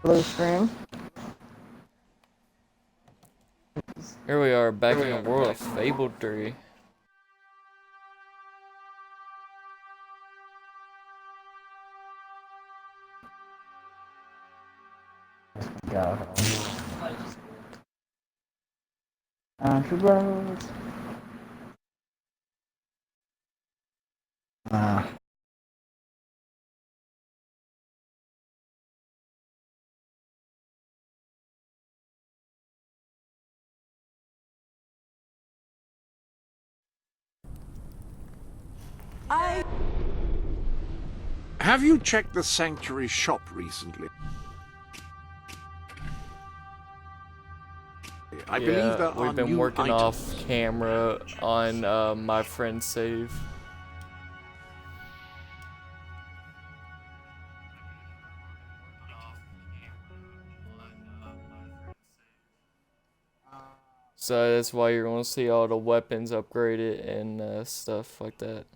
Blue screen. Here we are back in the world of Fable 3. Go. Country roads. Have you checked the Sanctuary shop recently? I believe there are we've been new working items. off camera on my friend's save. So that's why you're gonna see all the weapons upgraded and stuff like that.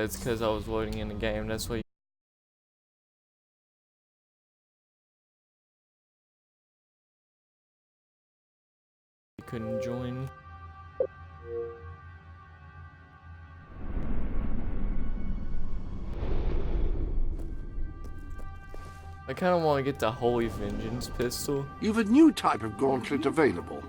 It's because I was loading in the game. That's why you couldn't join. I kind of want to get the Holy Vengeance pistol. You've a new type of gauntlet available.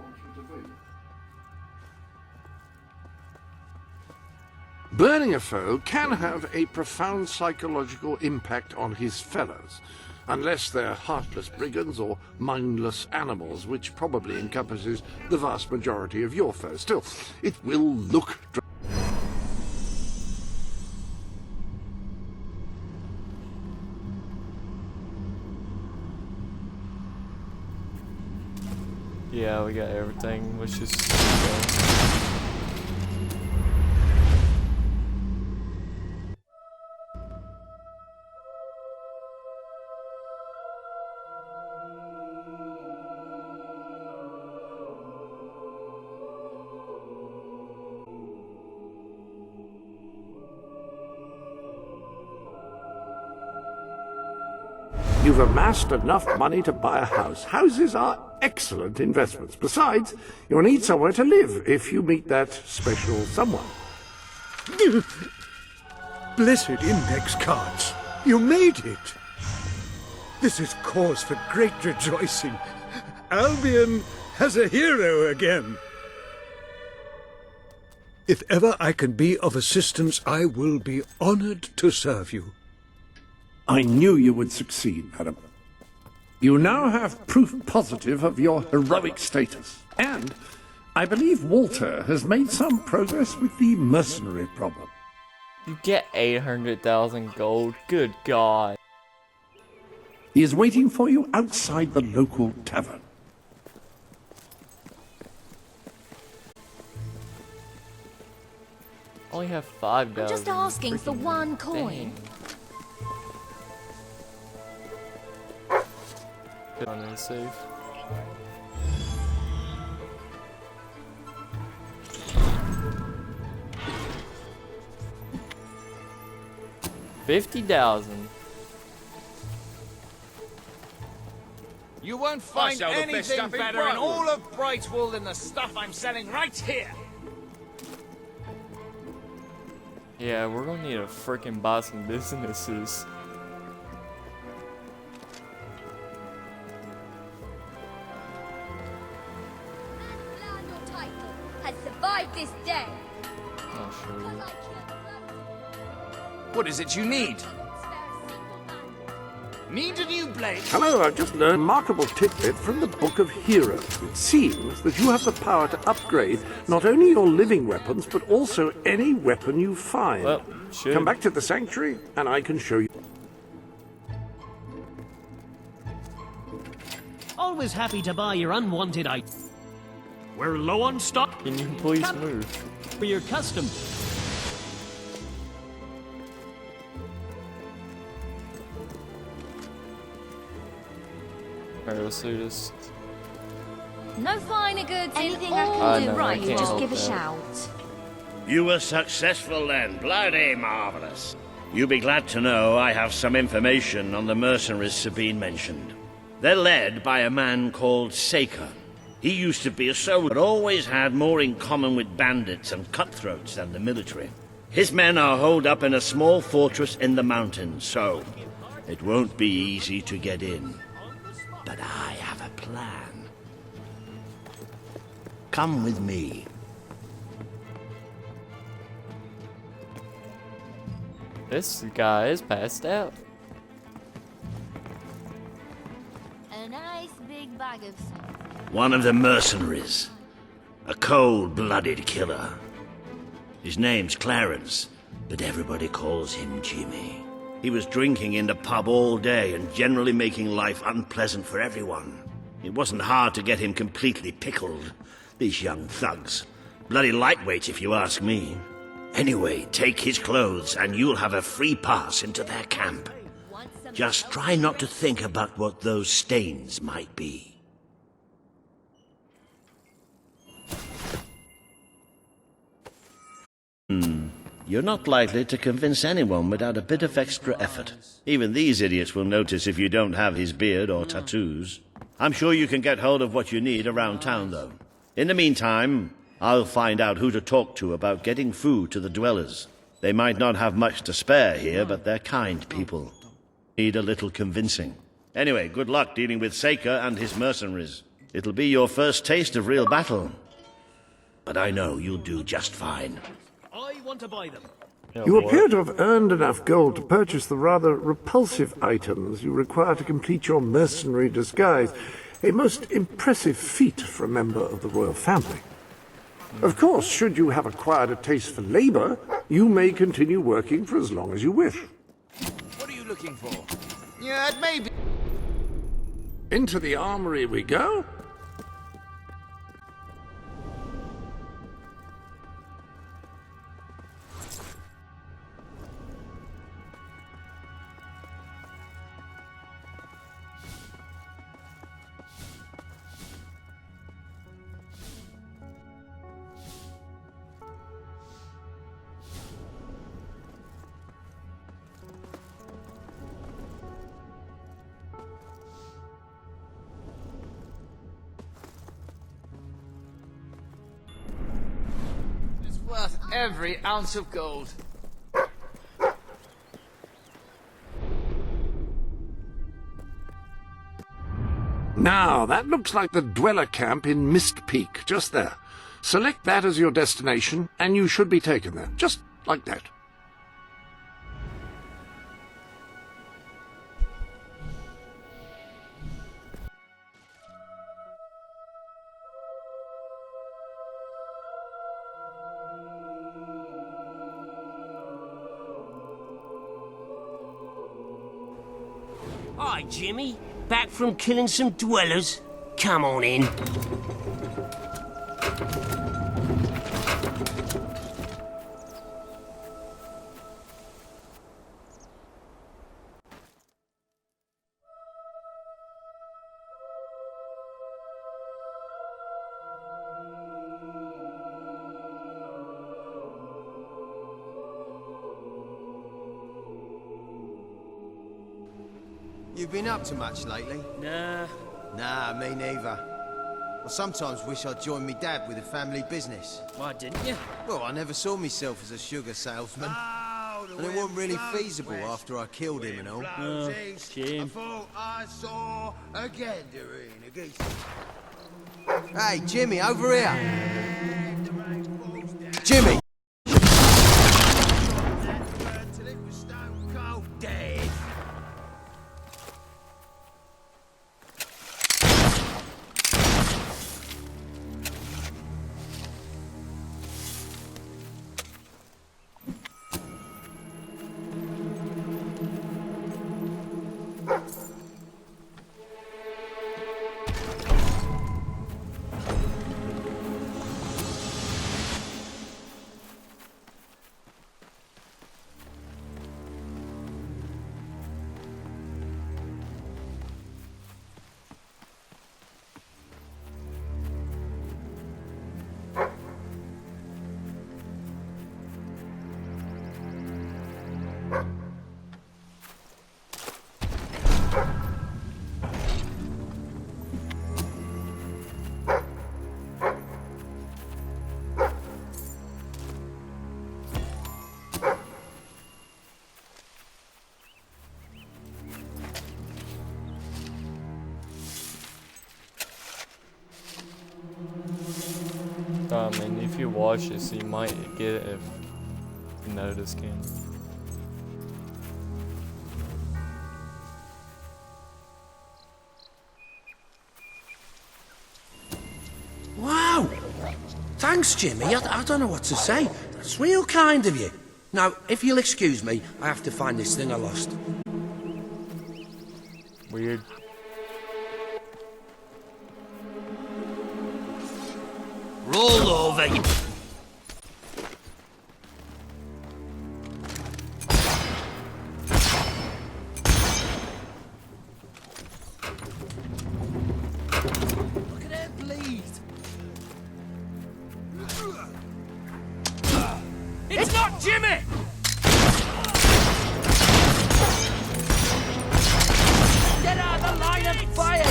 Burning a foe can have a profound psychological impact on his fellows, unless they're heartless brigands or mindless animals, which probably encompasses the vast majority of your foes. Still, it will look... Yeah, we got everything. Let's just You've amassed enough money to buy a house. Houses are excellent investments. Besides, you'll need somewhere to live if you meet that special someone. Blessed index cards. You made it. This is cause for great rejoicing. Albion has a hero again. If ever I can be of assistance, I will be honored to serve you. I knew you would succeed, madam. You now have proof positive of your heroic status. And I believe Walter has made some progress with the mercenary problem. you get 800,000 gold. Good God. He is waiting for you outside the local tavern. Only have 5,000. I'm just asking for one coin. Put on and save. $50,000. You won't find anything better in all of Brightwall than the stuff I'm selling right here. Yeah, we're gonna need to freaking buy some businesses. Land or title has survived this day. I'll show you. What is it you need? Need a new blade? Hello, I've just learned a remarkable tidbit from the Book of Heroes. It seems that you have the power to upgrade not only your living weapons, but also any weapon you find. Well, sure. Come back to the Sanctuary, and I can show you. Always happy to buy your unwanted items. We're low on stock Can you please move? for your custom. Alright, let's do this. No finer goods Anything in I can all do? the I right. can't Just help give a that. shout. You were successful then. Bloody marvelous. You'll be glad to know I have some information on the mercenaries Sabine mentioned. They're led by a man called Saker. He used to be a soldier, but always had more in common with bandits and cutthroats than the military. His men are holed up in a small fortress in the mountains, so it won't be easy to get in. But I have a plan. Come with me. This guy is passed out. A nice big bag of something. One of the mercenaries. A cold-blooded killer. His name's Clarence, but everybody calls him Jimmy. He was drinking in the pub all day and generally making life unpleasant for everyone. It wasn't hard to get him completely pickled. These young thugs. Bloody lightweights, if you ask me. Anyway, take his clothes and you'll have a free pass into their camp. Just try not to think about what those stains might be. You're not likely to convince anyone without a bit of extra effort. Even these idiots will notice if you don't have his beard or tattoos. I'm sure you can get hold of what you need around town, though. In the meantime, I'll find out who to talk to about getting food to the dwellers. They might not have much to spare here, but they're kind people. Need a little convincing. Anyway, good luck dealing with Saker and his mercenaries. It'll be your first taste of real battle. But I know you'll do just fine. I want to buy them. You appear to have earned enough gold to purchase the rather repulsive items you require to complete your mercenary disguise. A most impressive feat for a member of the royal family. Of course, should you have acquired a taste for labor, you may continue working for as long as you wish. What are you looking for? Yeah, it may be. Into the armory we go. It's worth every ounce of gold. Now, that looks like the dweller camp in Mist Peak, just there. Select that as your destination, and you should be taken there, just like that. Hi, Jimmy. Back from killing some dwellers? Come on in. You been up to much lately? Nah. Nah, me neither. I sometimes wish I'd joined me dad with a family business. Why didn't you? Well, I never saw myself as a sugar salesman. And it wasn't really feasible after I killed him and all. Shame. I saw a gathering of geese. Hey, Jimmy, over here! Jimmy! Till it was stone cold dead. And if you watch this, you might get it if you notice, Ken. Wow! Thanks, Jimmy. I don't know what to say. That's real kind of you. Now, if you'll excuse me, I have to find this thing I lost. Weird. Roll over. Look at her bleed. It's not Jimmy! Get out of the line of fire!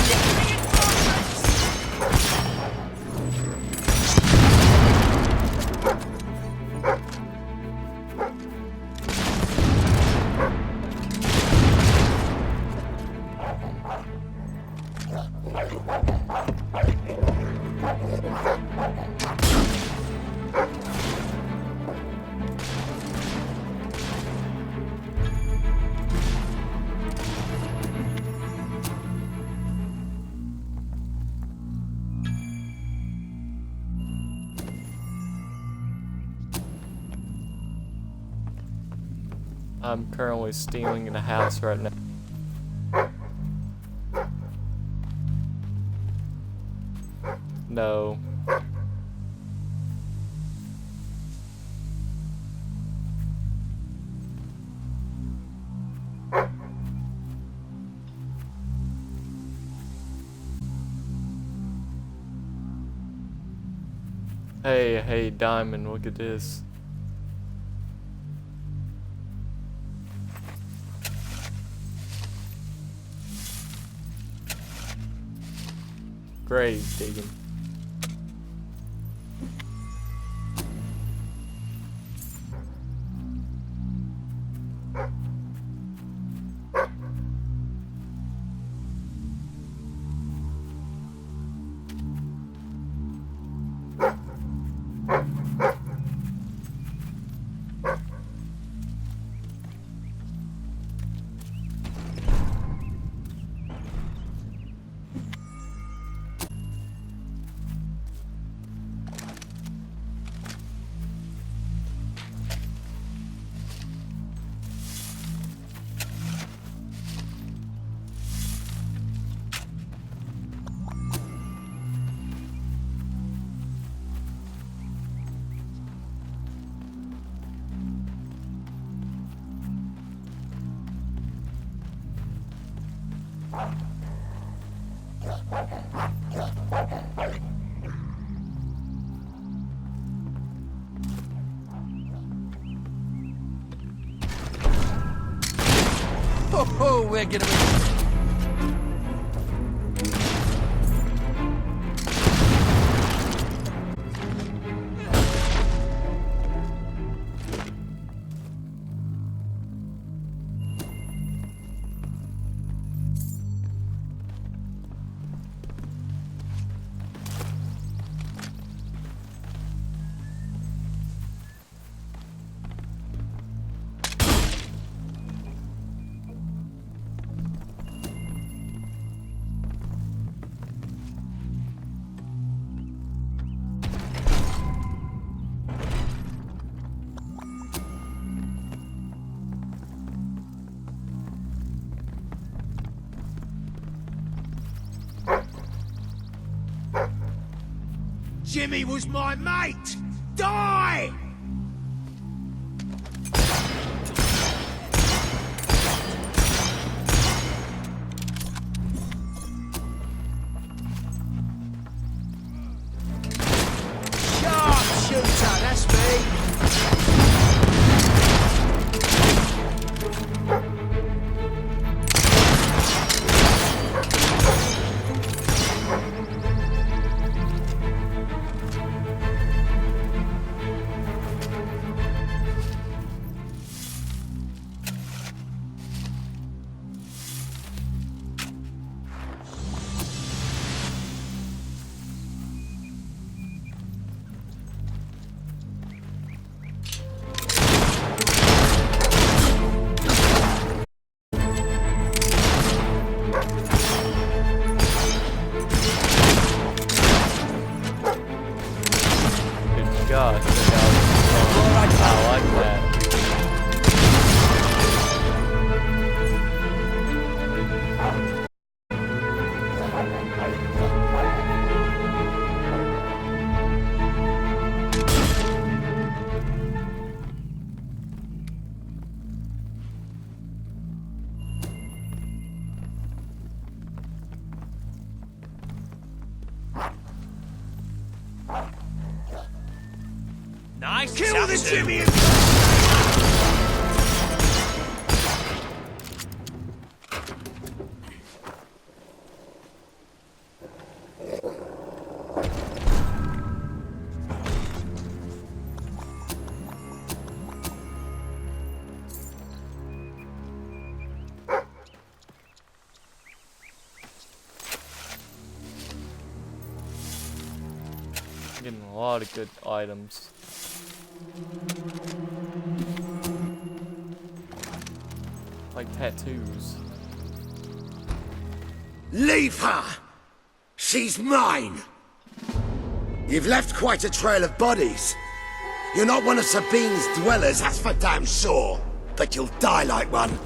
I'm currently stealing in a house right now. No. Hey, Diamond, look at this. Grave digging. Oh, we're gonna be... Jimmy was my mate! Die! Sharpshooter, that's me! Kill the Jimmy! Getting a lot of good items. Like tattoos. Leave her! She's mine! You've left quite a trail of bodies. You're not one of Sabine's dwellers, that's for damn sure. But you'll die like one.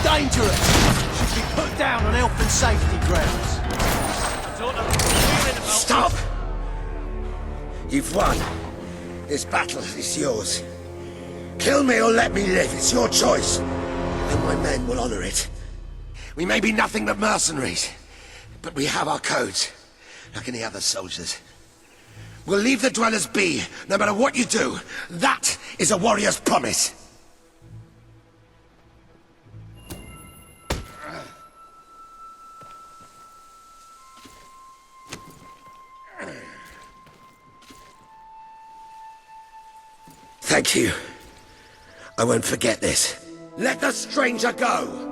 Dangerous! Should be put down on health and safety grounds. Stop! You've won. This battle is yours. Kill me or let me live, it's your choice. And my men will honor it. We may be nothing but mercenaries, but we have our codes, like any other soldiers. We'll leave the dwellers be, no matter what you do. That is a warrior's promise. Thank you. I won't forget this. Let the stranger go!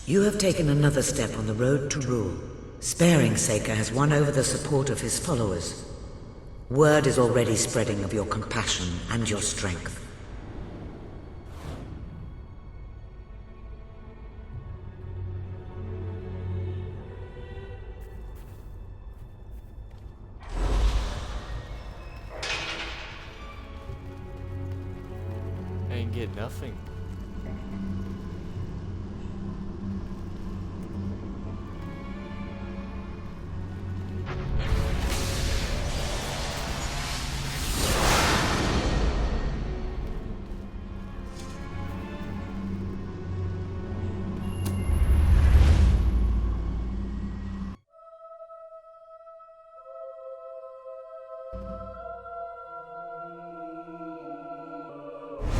You have taken another step on the road to rule. Sparing Saker has won over the support of his followers. Word is already spreading of your compassion and your strength. I ain't get nothing.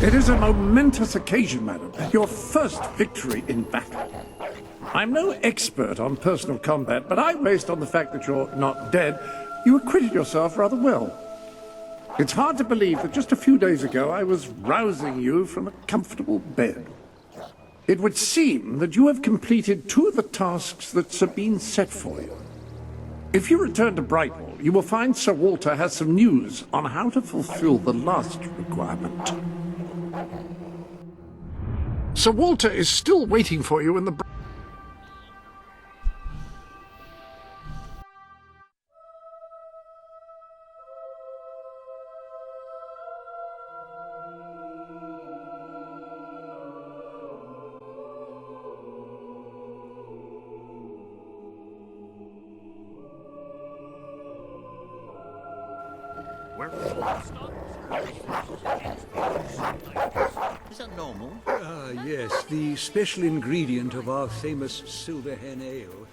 It is a momentous occasion, madam. Your first victory in battle. I'm no expert on personal combat, but based on the fact that you're not dead, you acquitted yourself rather well. It's hard to believe that just a few days ago I was rousing you from a comfortable bed. It would seem that you have completed 2 of the tasks that Sabine set for you. If you return to Brightwall, you will find Sir Walter has some news on how to fulfill the last requirement. Sir Walter is still waiting for you in the... Is that normal? Yes, the special ingredient of our famous Silver Hen Ale.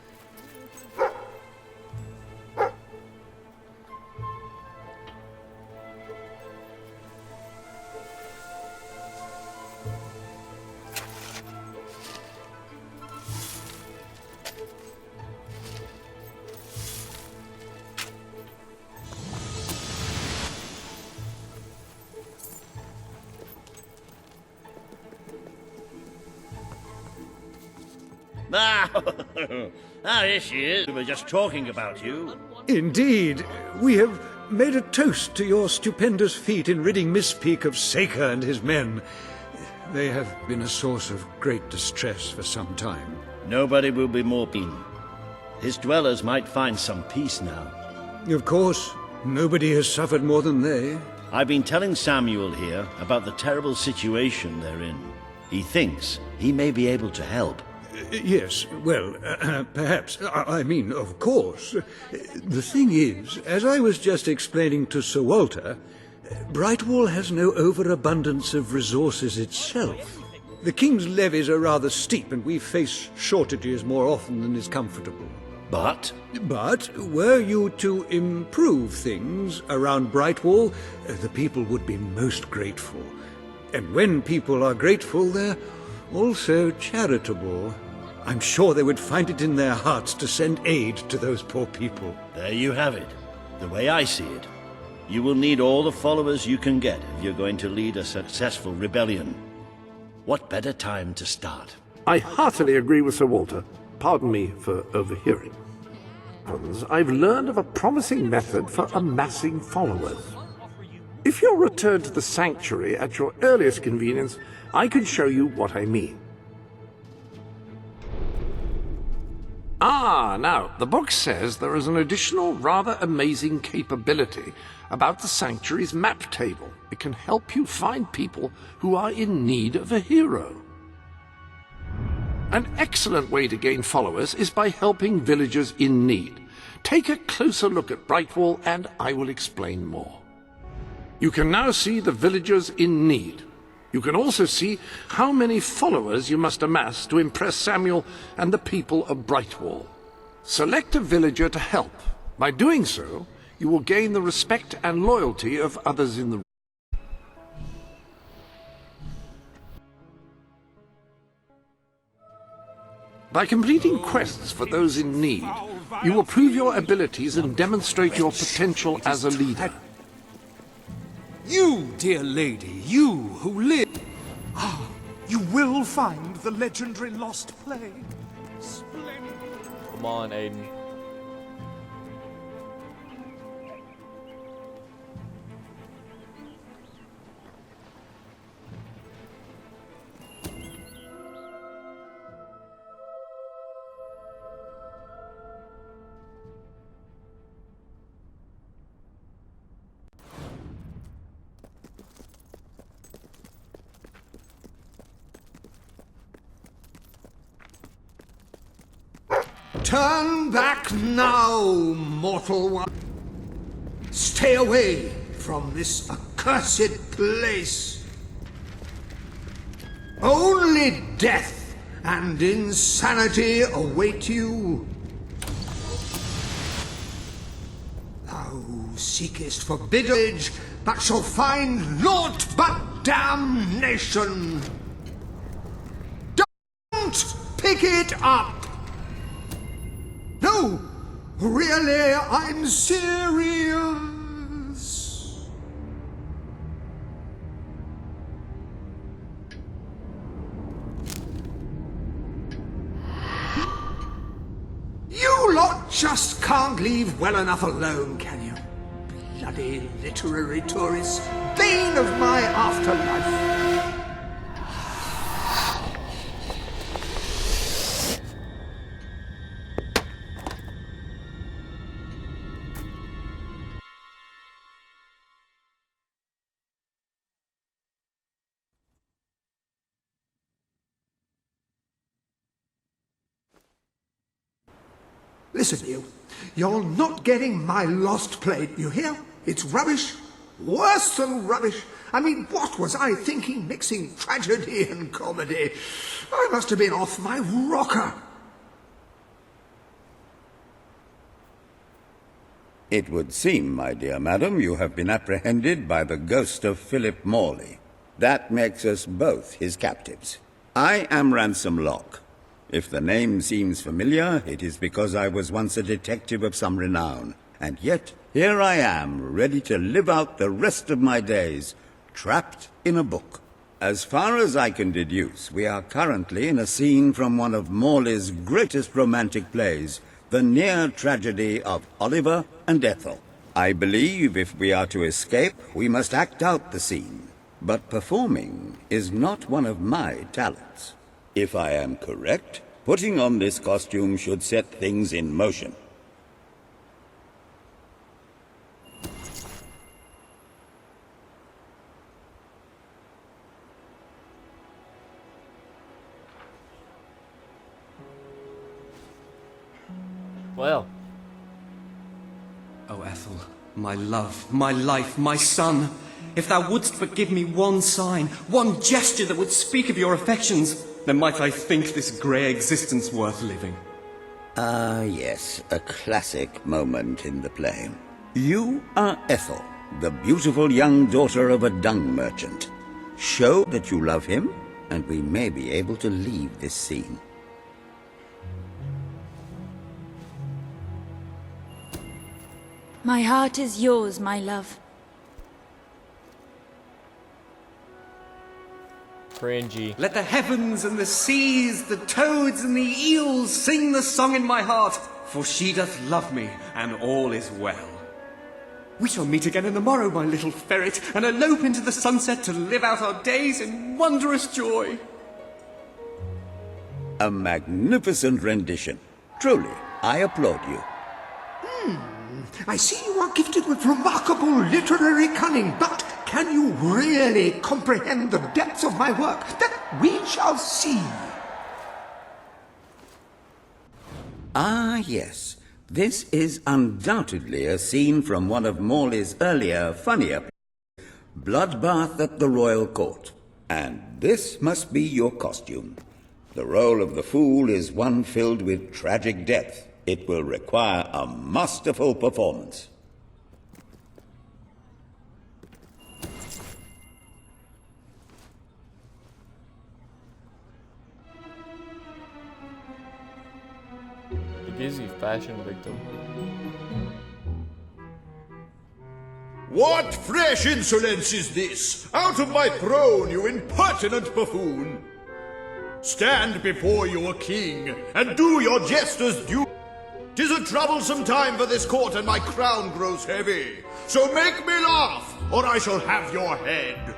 Here she is. We were just talking about you. Indeed. We have made a toast to your stupendous feat in ridding Miss Peak of Saker and his men. They have been a source of great distress for some time. Nobody will be more keen. His dwellers might find some peace now. Of course, nobody has suffered more than they. I've been telling Samuel here about the terrible situation they're in. He thinks he may be able to help. Yes, well, perhaps. I mean, of course. The thing is, as I was just explaining to Sir Walter, Brightwall has no overabundance of resources itself. The King's levies are rather steep, and we face shortages more often than is comfortable. But, were you to improve things around Brightwall, the people would be most grateful. And when people are grateful, they're also charitable. I'm sure they would find it in their hearts to send aid to those poor people. There you have it. The way I see it. You will need all the followers you can get if you're going to lead a successful rebellion. What better time to start? I heartily agree with Sir Walter. Pardon me for overhearing. I've learned of a promising method for amassing followers. If you'll return to the sanctuary at your earliest convenience, I can show you what I mean. Now, the book says there is an additional rather amazing capability about the sanctuary's map table. It can help you find people who are in need of a hero. An excellent way to gain followers is by helping villagers in need. Take a closer look at Brightwall and I will explain more. You can now see the villagers in need. You can also see how many followers you must amass to impress Samuel and the people of Brightwall. Select a villager to help. By doing so, you will gain the respect and loyalty of others in the region. By completing quests for those in need, you will prove your abilities and demonstrate your potential as a leader. You, dear lady, you who live... you will find the legendary lost play. Splendid. Come on, Aiden. Turn back now, mortal one. Stay away from this accursed place. Only death and insanity await you. Thou seekest forbidden, but shall find naught but damnation. Don't pick it up! No, really, I'm serious. You lot just can't leave well enough alone, can you? Bloody literary tourists, bane of my afterlife. Listen, you. You're not getting my lost plate, you hear? It's rubbish. Worse than rubbish. I mean, what was I thinking mixing tragedy and comedy? I must have been off my rocker. It would seem, my dear madam, you have been apprehended by the ghost of Philip Morley. That makes us both his captives. I am Ransom Locke. If the name seems familiar, it is because I was once a detective of some renown. And yet, here I am, ready to live out the rest of my days, trapped in a book. As far as I can deduce, we are currently in a scene from one of Morley's greatest romantic plays, the near tragedy of Oliver and Ethel. I believe if we are to escape, we must act out the scene. but performing is not one of my talents. If I am correct, putting on this costume should set things in motion. Well. O Ethel, my love, my life, my son, if thou wouldst but give me one sign, one gesture that would speak of your affections, then might I think this grey existence worth living. Ah, yes, a classic moment in the play. You are Ethel, the beautiful young daughter of a dung merchant. Show that you love him, and we may be able to leave this scene. My heart is yours, my love. Cringy. Let the heavens and the seas, the toads and the eels sing the song in my heart, for she doth love me, and all is well. We shall meet again in the morrow, my little ferret, and elope into the sunset to live out our days in wondrous joy. A magnificent rendition. Truly, I applaud you. I see you are gifted with remarkable literary cunning, but can you really comprehend the depths of my work? That we shall see. Ah, yes. This is undoubtedly a scene from one of Morley's earlier, funnier plays, Bloodbath at the Royal Court. And this must be your costume. The role of the fool is one filled with tragic depth. It will require a masterful performance. It gives you fashion victim. What fresh insolence is this? Out of my throne, you impertinent buffoon! Stand before your king, and do your jesters due. 'Tis a troublesome time for this court, and my crown grows heavy. So make me laugh, or I shall have your head.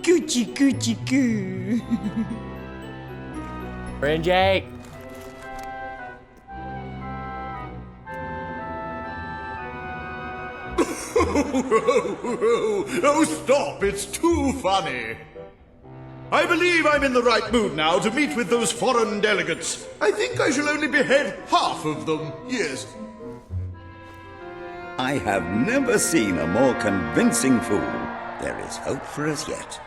Gucci, Gucci, goo. Cringy. Oh, stop, it's too funny. I believe I'm in the right mood now to meet with those foreign delegates. I think I shall only behead half of them, yes. I have never seen a more convincing fool. There is hope for us yet.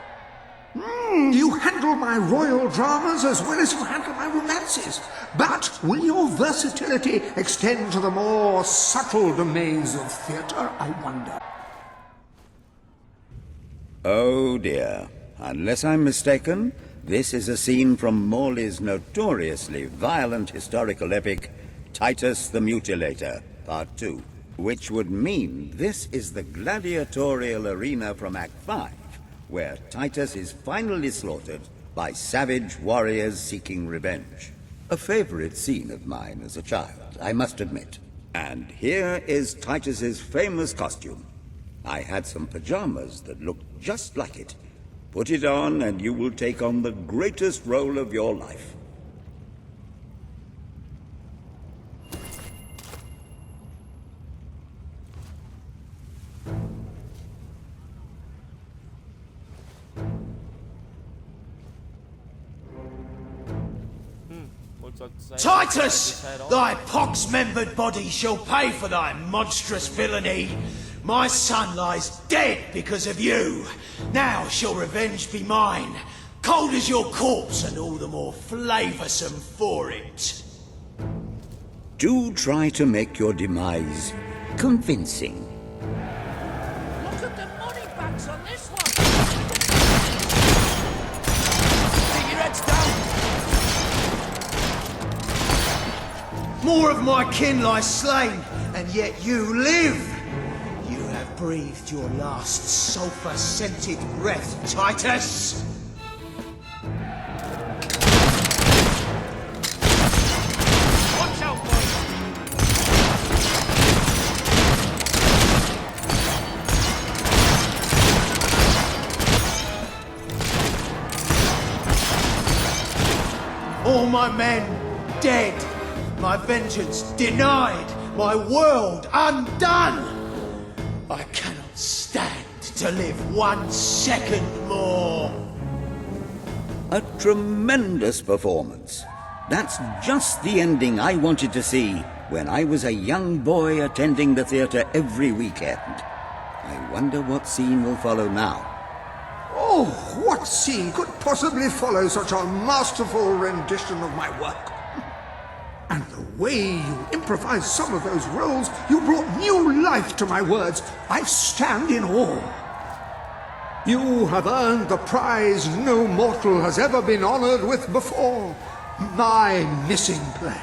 You handle my royal dramas as well as you handle my romances. But will your versatility extend to the more subtle domains of theatre, I wonder? Oh dear. Unless I'm mistaken, this is a scene from Morley's notoriously violent historical epic, Titus the Mutilator, Part 2, which would mean this is the gladiatorial arena from Act 5, where Titus is finally slaughtered by savage warriors seeking revenge. A favorite scene of mine as a child, I must admit. And here is Titus's famous costume. I had some pajamas that looked just like it. Put it on and you will take on the greatest role of your life. Titus! Thy pox-membered body shall pay for thy monstrous villainy. My son lies dead because of you. Now shall revenge be mine. Cold as your corpse and all the more flavoursome for it. Do try to make your demise convincing. Look at the money bags on this one. Keep your heads down. More of my kin lie slain, and yet you live. You have breathed your last sulphur-scented breath, Titus. Watch out, boys. All my men dead. My vengeance denied. My world undone. I cannot stand to live 1 second more. A tremendous performance. That's just the ending I wanted to see when I was a young boy attending the theatre every weekend. I wonder what scene will follow now. Oh, what scene could possibly follow such a masterful rendition of my work? And the way you improvised some of those roles, you brought new life to my words. I stand in awe. You have earned the prize no mortal has ever been honored with before. My missing play.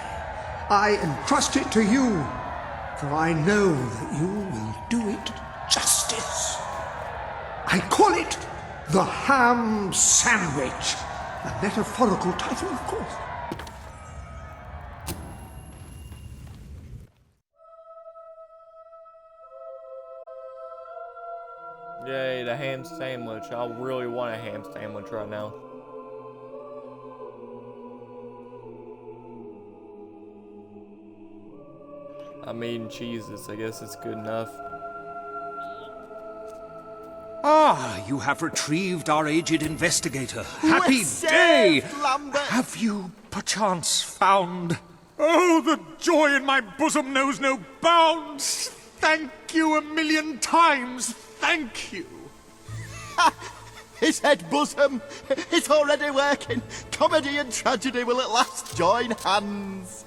I entrust it to you, for I know that you will do it justice. I call it The Ham Sandwich. A metaphorical title, of course. Yay, the ham sandwich. I really want a ham sandwich right now. I'm eating cheeses. I guess it's good enough. Ah, you have retrieved our aged investigator. Happy day! Lambert. Have you, perchance, found... Oh, the joy in my bosom knows no bounds! Thank you 1,000,000 times! Thank you! His head bosom! It's already working! Comedy and tragedy will at last join hands!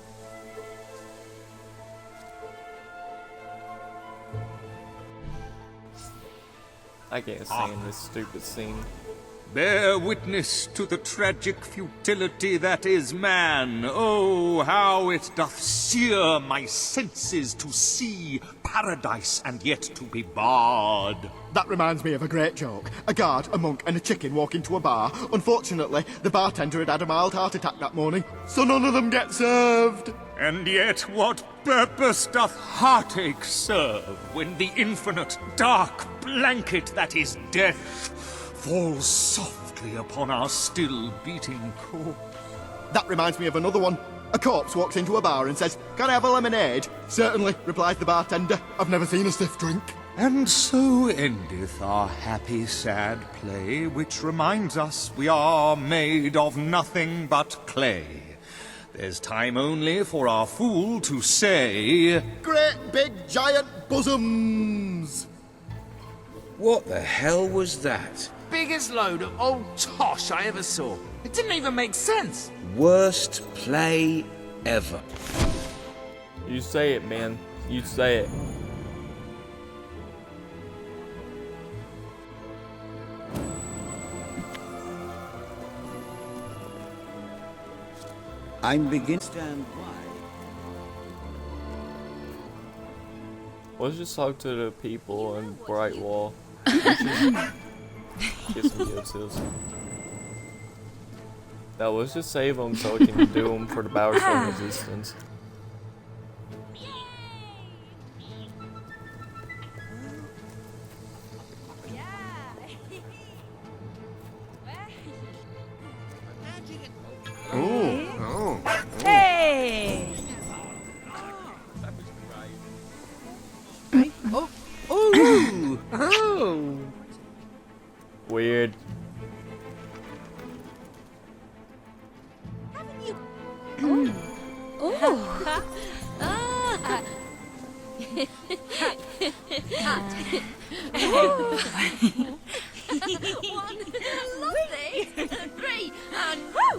I can't stand this stupid scene. Bear witness to the tragic futility that is man. Oh, how it doth sear my senses to see paradise and yet to be barred. That reminds me of a great joke. A guard, a monk, and a chicken walk into a bar. Unfortunately, the bartender had had a mild heart attack that morning, so none of them get served. And yet what purpose doth heartache serve when the infinite dark blanket that is death falls softly upon our still beating corpse? That reminds me of another one. A corpse walks into a bar and says, "Can I have a lemonade?" "Certainly," replies the bartender. "I've never seen a stiff drink." And so endeth our happy sad play, which reminds us we are made of nothing but clay. There's time only for our fool to say, "Great big giant bosoms!" What the hell was that? Biggest load of old tosh I ever saw. It didn't even make sense. Worst play ever. You say it, man. You say it. I'm beginning to stand why. Let's just talk to the people in Brightwall. Get some good skills. No, let's just save them so we can do them for the Bowerstone Resistance. Oh. Hey! Oh. Oh. Oh. Weird. Lovely. 3 and woo!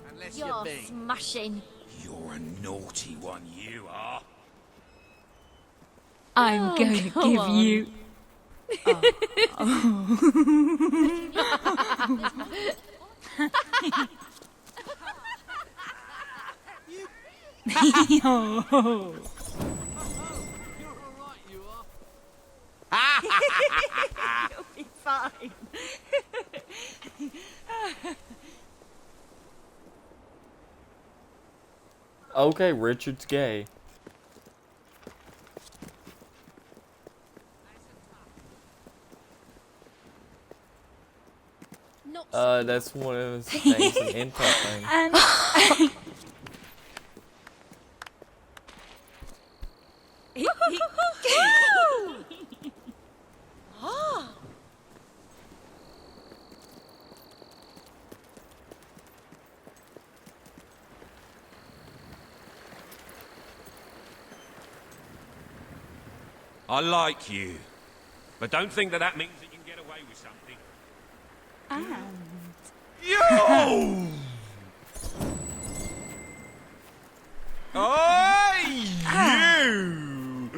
Unless You're smashing. You're a naughty one, you are. I'm going to come give on. you. Oh. You'll be fine. Okay, Richard's gay. That's one of those things, an intel thing. I like you, but don't think that means that you can get away with something. Yo! Oi, you!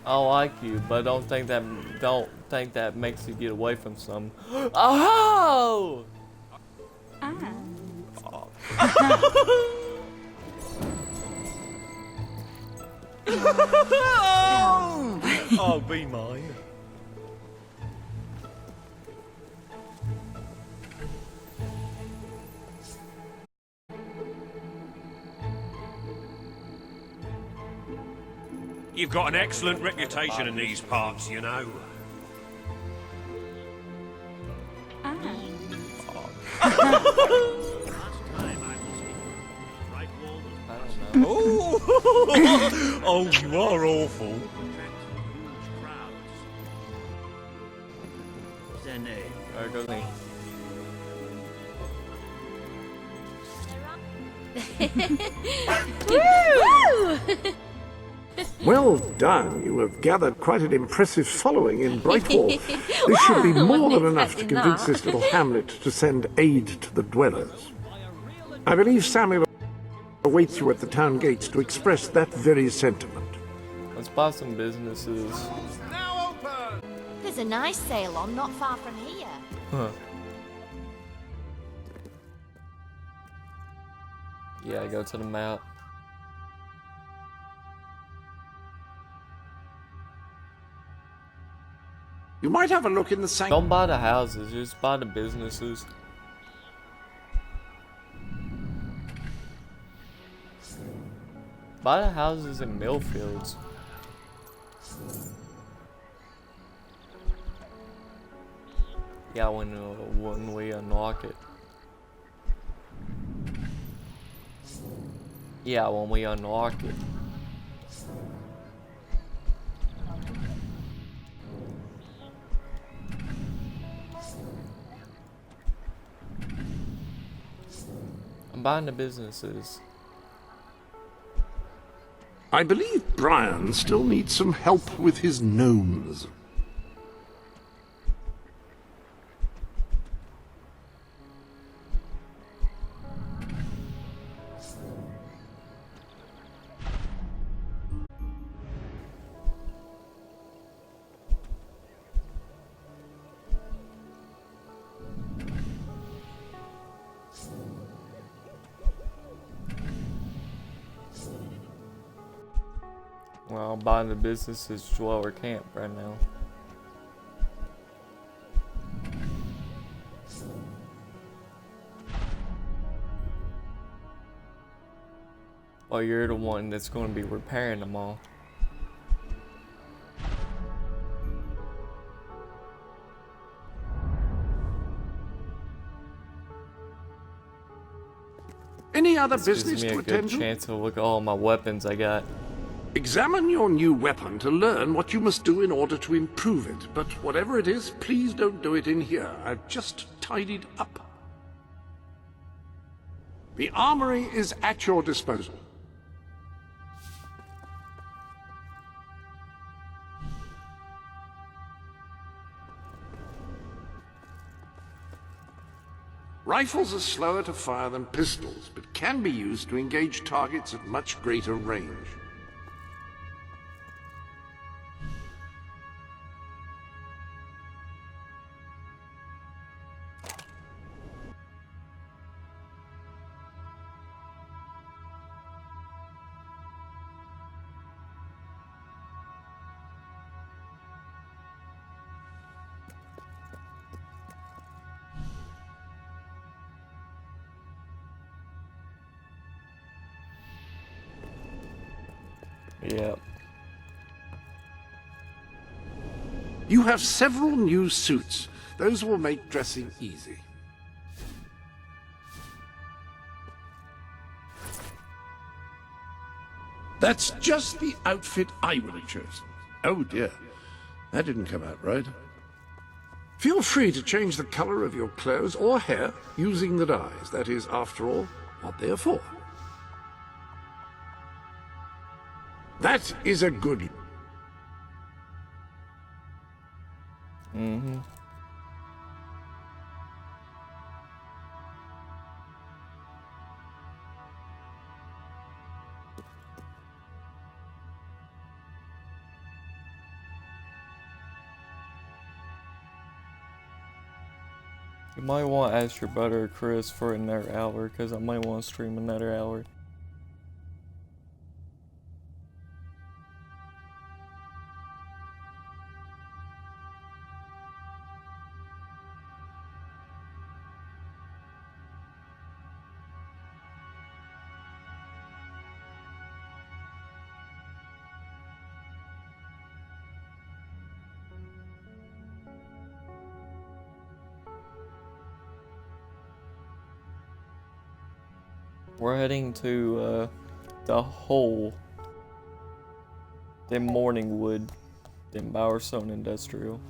I like you, but don't think that makes you get away from some. Oh! Oh, be mine. You've got an excellent reputation in these parts, you know. Oh, oh, you are awful. What's their name? Alright, go me. Well done. You have gathered quite an impressive following in Brightwall. This should be more than enough to convince this little hamlet to send aid to the dwellers. I believe Samuel awaits you at the town gates to express that very sentiment. Let's buy some businesses. There's a nice sale on not far from here. Huh. Yeah, go to the map. You might have a look in the sanctuary. Don't buy the houses, just buy the businesses. Buy the houses in Millfields. Yeah, when we unlock it. Yeah, when we unlock it. I'm buying the businesses. I believe Brian still needs some help with his gnomes. Well, I'm buying the businesses dweller camp right now. Oh, you're the one that's going to be repairing them all. Any other This business gives me to a attend good to? chance to look at all my weapons I got. Examine your new weapon to learn what you must do in order to improve it. But whatever it is, please don't do it in here. I've just tidied up. The armory is at your disposal. Rifles are slower to fire than pistols, but can be used to engage targets at much greater range. Yep. You have several new suits. Those will make dressing easy. That's just the outfit I would have chosen. Oh dear, that didn't come out right. Feel free to change the color of your clothes or hair using the dyes. That is, after all, what they are for. That is a good... Mm-hmm. You might want to ask your brother Chris for another hour, because I might want to stream another hour. We're heading to the Hole, then Morningwood, then Bowerstone Industrial.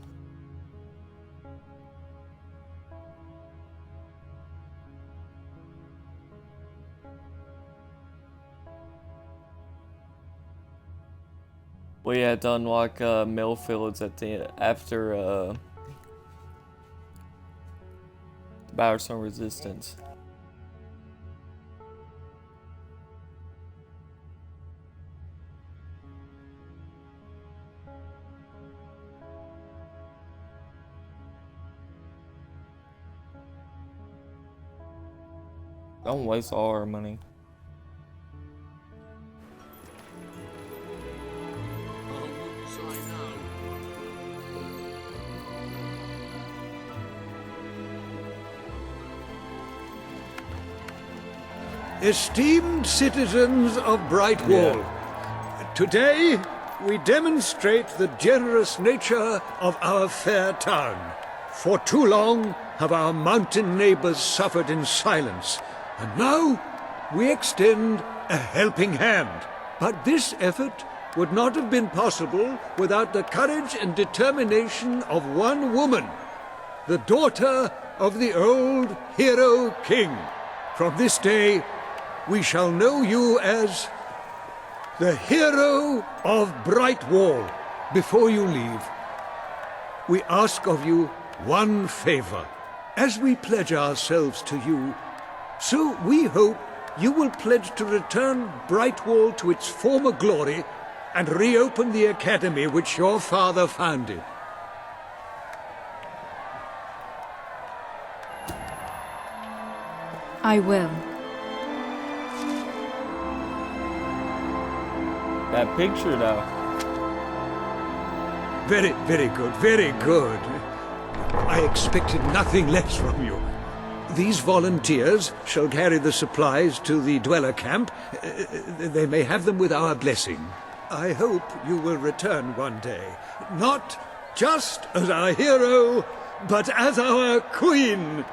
We had to unlock mill fields at the after Bowerstone Resistance. Don't waste all our money. Esteemed citizens of Brightwall, today we demonstrate the generous nature of our fair town. For too long have our mountain neighbors suffered in silence, and now we extend a helping hand. But this effort would not have been possible without the courage and determination of one woman, the daughter of the old hero king. From this day, we shall know you as the hero of Brightwall. Before you leave, we ask of you one favor. As we pledge ourselves to you, so we hope you will pledge to return Brightwall to its former glory and reopen the academy which your father founded. I will. That picture though. Very, very good, very good. I expected nothing less from you. These volunteers shall carry the supplies to the dweller camp. They may have them with our blessing. I hope you will return one day, not just as our hero, but as our queen.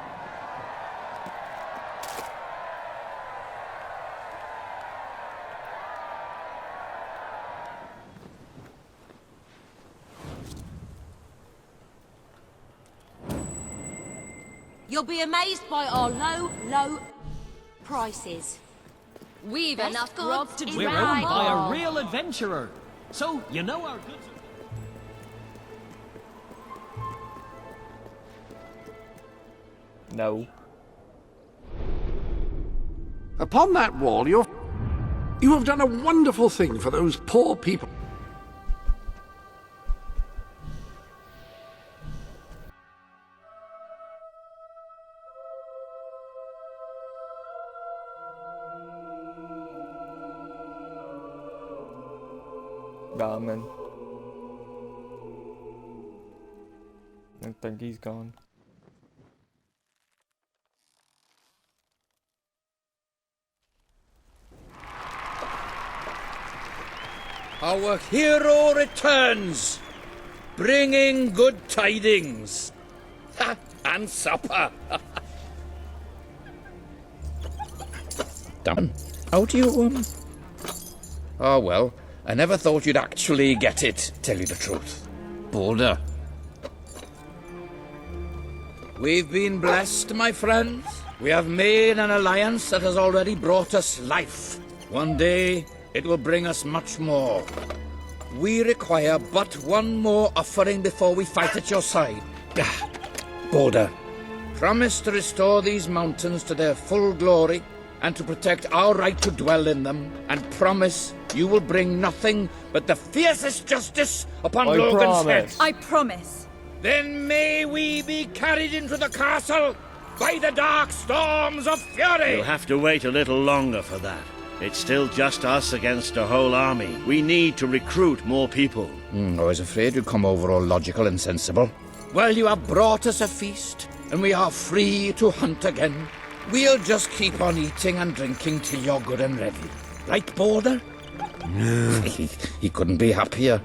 You'll be amazed by our low prices. We've enough grub to We're owned by a real adventurer, so you know our goods. No. Upon that wall, you have done a wonderful thing for those poor people. Man. I think he's gone. Our hero returns! bringing good tidings. Ha! And supper. Damn. How do you, Oh, well, I never thought you'd actually get it, tell you the truth. Boulder. We've been blessed, my friends. We have made an alliance that has already brought us life. One day, it will bring us much more. We require but one more offering before we fight at your side. Boulder, promise to restore these mountains to their full glory and to protect our right to dwell in them, and promise you will bring nothing but the fiercest justice upon Logan's head. I promise. Then may we be carried into the castle by the dark storms of fury! You'll have to wait a little longer for that. It's still just us against a whole army. We need to recruit more people. I was afraid you'd come over all logical and sensible. Well, you have brought us a feast, and we are free to hunt again. We'll just keep on eating and drinking till you're good and ready. Right, Boulder? He couldn't be happier.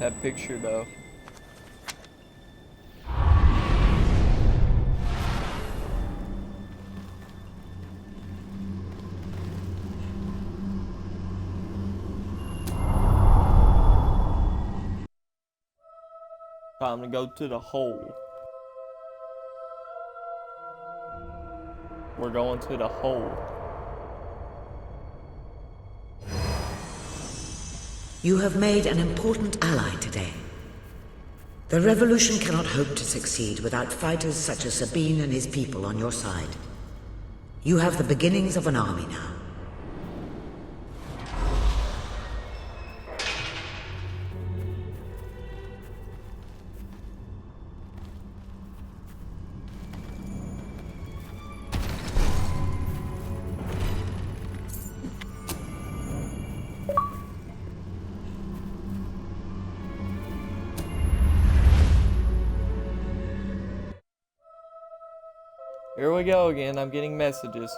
That picture, though. Time to go to the hole. We're going to the hole. You have made an important ally today. The revolution cannot hope to succeed without fighters such as Sabine and his people on your side. You have the beginnings of an army now. Here we go again, I'm getting messages.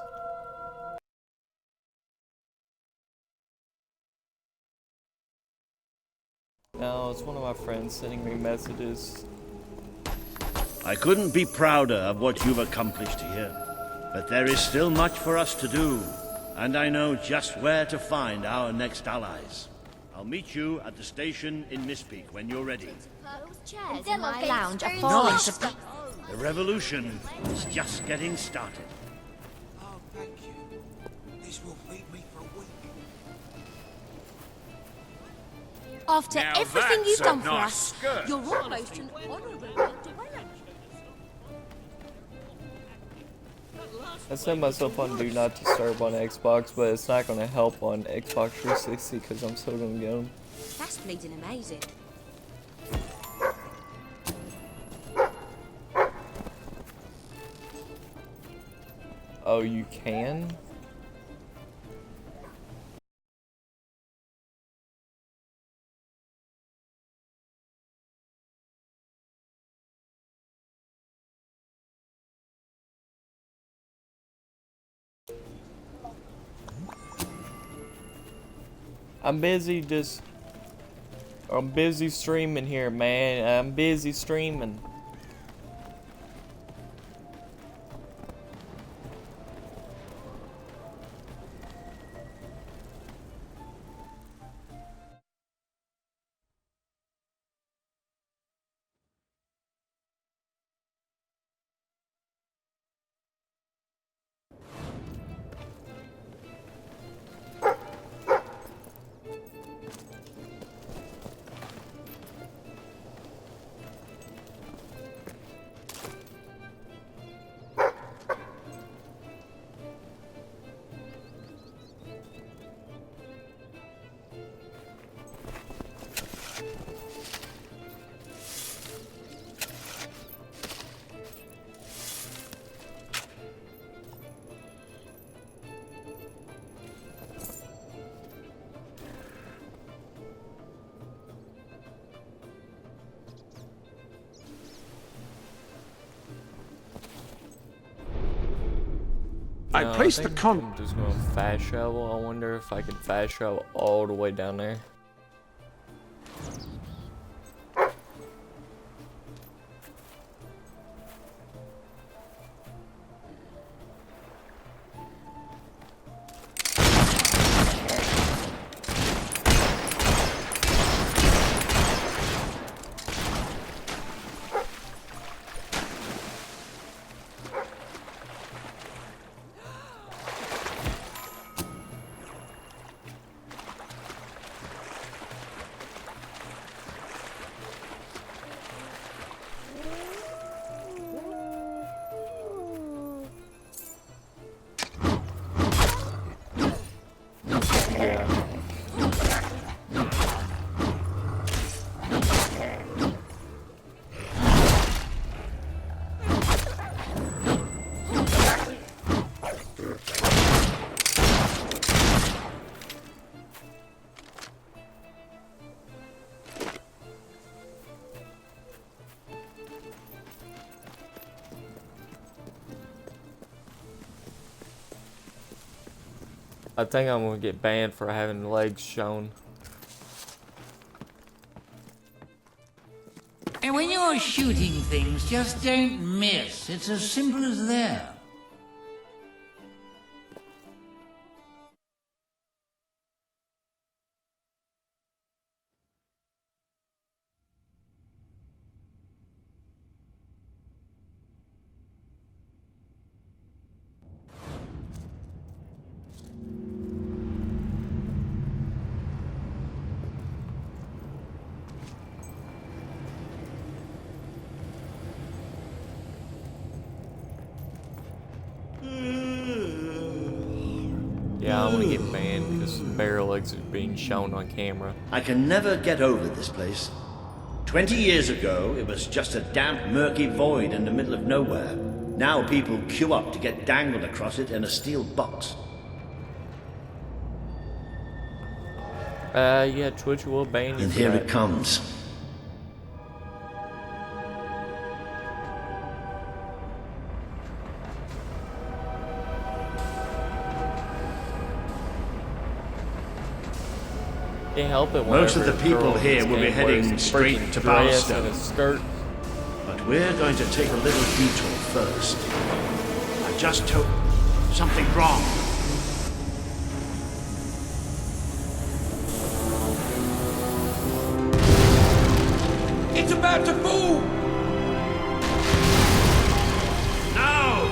No, it's one of my friends sending me messages. I couldn't be prouder of what you've accomplished here. But there is still much for us to do, and I know just where to find our next allies. I'll meet you at the station in Mispeak when you're ready. Chairs in my lounge are falling to... The revolution is just getting started. Oh, thank you. This will feed me for a week. After Now everything that's you've a done for nice us, skirt. you're almost an honourable duellant. I set myself on Do Not Disturb on Xbox, but it's not going to help on Xbox 360 because I'm still going to get them. That's bleeding amazing. Oh, you can? I'm busy streaming here, man. I'm busy streaming. I placed the I'm just gonna fast travel. I wonder if I can fast travel all the way down there. I think I'm gonna get banned for having legs shown. And when you're shooting things, just don't miss. It's as simple as that. Yeah, I want to get banned because bare legs are being shown on camera. I can never get over this place. 20 years ago, it was just a damp, murky void in the middle of nowhere. Now people queue up to get dangled across it in a steel box. Yeah, Twitch will ban you. And for here that. it comes. Can't help it. Most of the whenever a people girl in here this will be game heading wears a straight freaking to dress and a Ballstone. skirt. But we're going to take a little detour first. I just told something wrong. It's about to fall! No!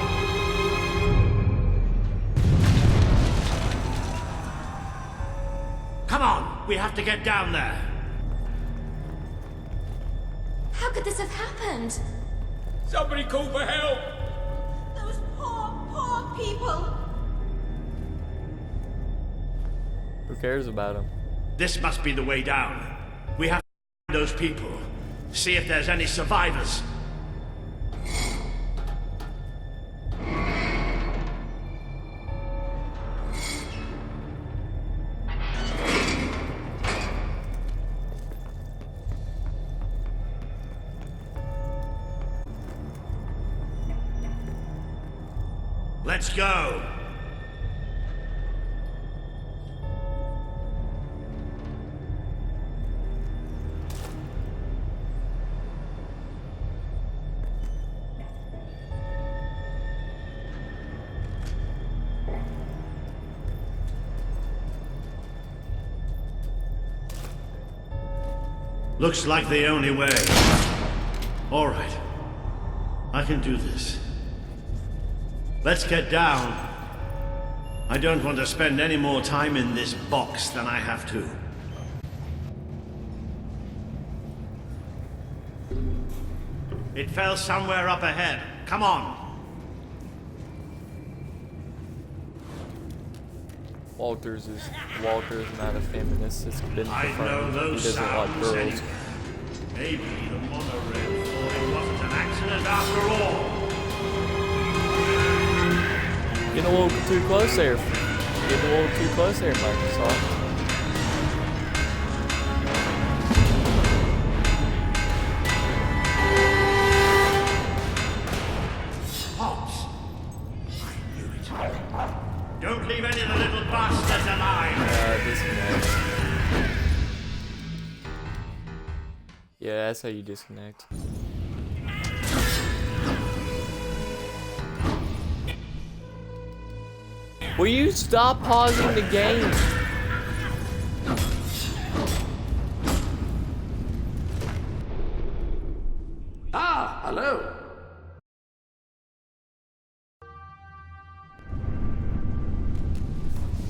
Come on, we have to get down there. How could this have happened? Somebody call for help! Those poor people. Who cares about him? This must be the way down. We have to find those people. See if there's any survivors. Let's go. Looks like the only way. All right. I can do this. Let's get down. I don't want to spend any more time in this box than I have to. It fell somewhere up ahead. Come on. Walter's not a feminist. It's been I know confirmed. He those doesn't like sounds girls. anyway. Maybe the monorail thought it wasn't an accident after all. Getting a little too close there. Getting a little too close there, Microsoft. Pops. I knew it. disconnect. Yeah, that's how you disconnect. Will you stop pausing the game? Ah, hello.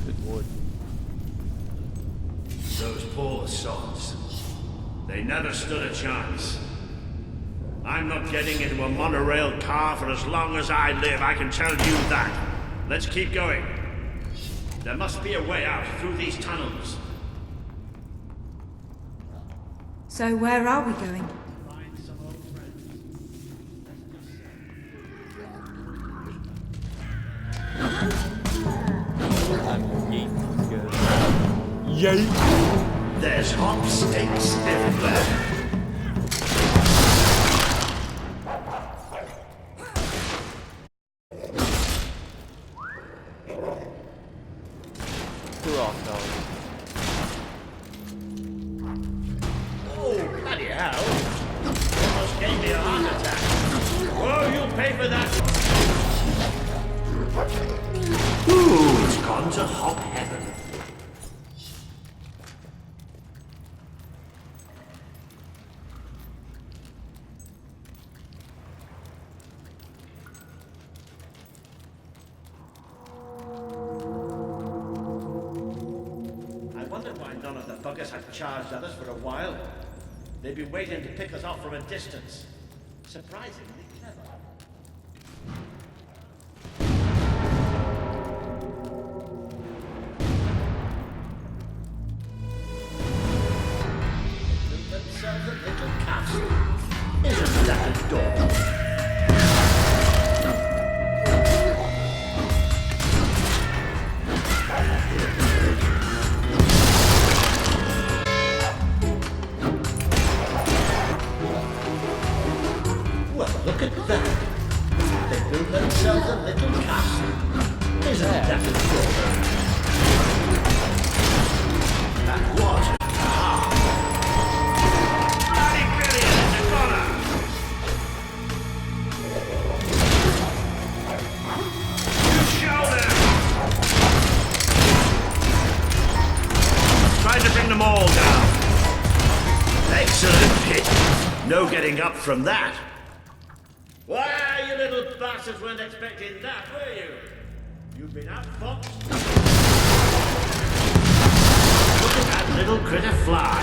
Good lord. Those poor sods. They never stood a chance. I'm not getting into a monorail car for as long as I live, I can tell you that. Let's keep going. There must be a way out through these tunnels. So where are we going? Yay! There's hot stakes everywhere. Oh, bloody hell. Almost gave me a heart attack. Oh, you'll pay for that. Ooh, it's gone to hot heaven. Had charged others for a while. They've been waiting to pick us off from a distance. Surprisingly clever. Built themselves a little castle. Isn't that adorable? Look at that. They built themselves a little castle. Isn't that adorable? That water. Bloody brilliant in the corner. You show them. Try to bring them all down. Excellent hit. No getting up from that. Why, you little bastards weren't expecting that, were you? You've been outfoxed. Look at that little critter fly.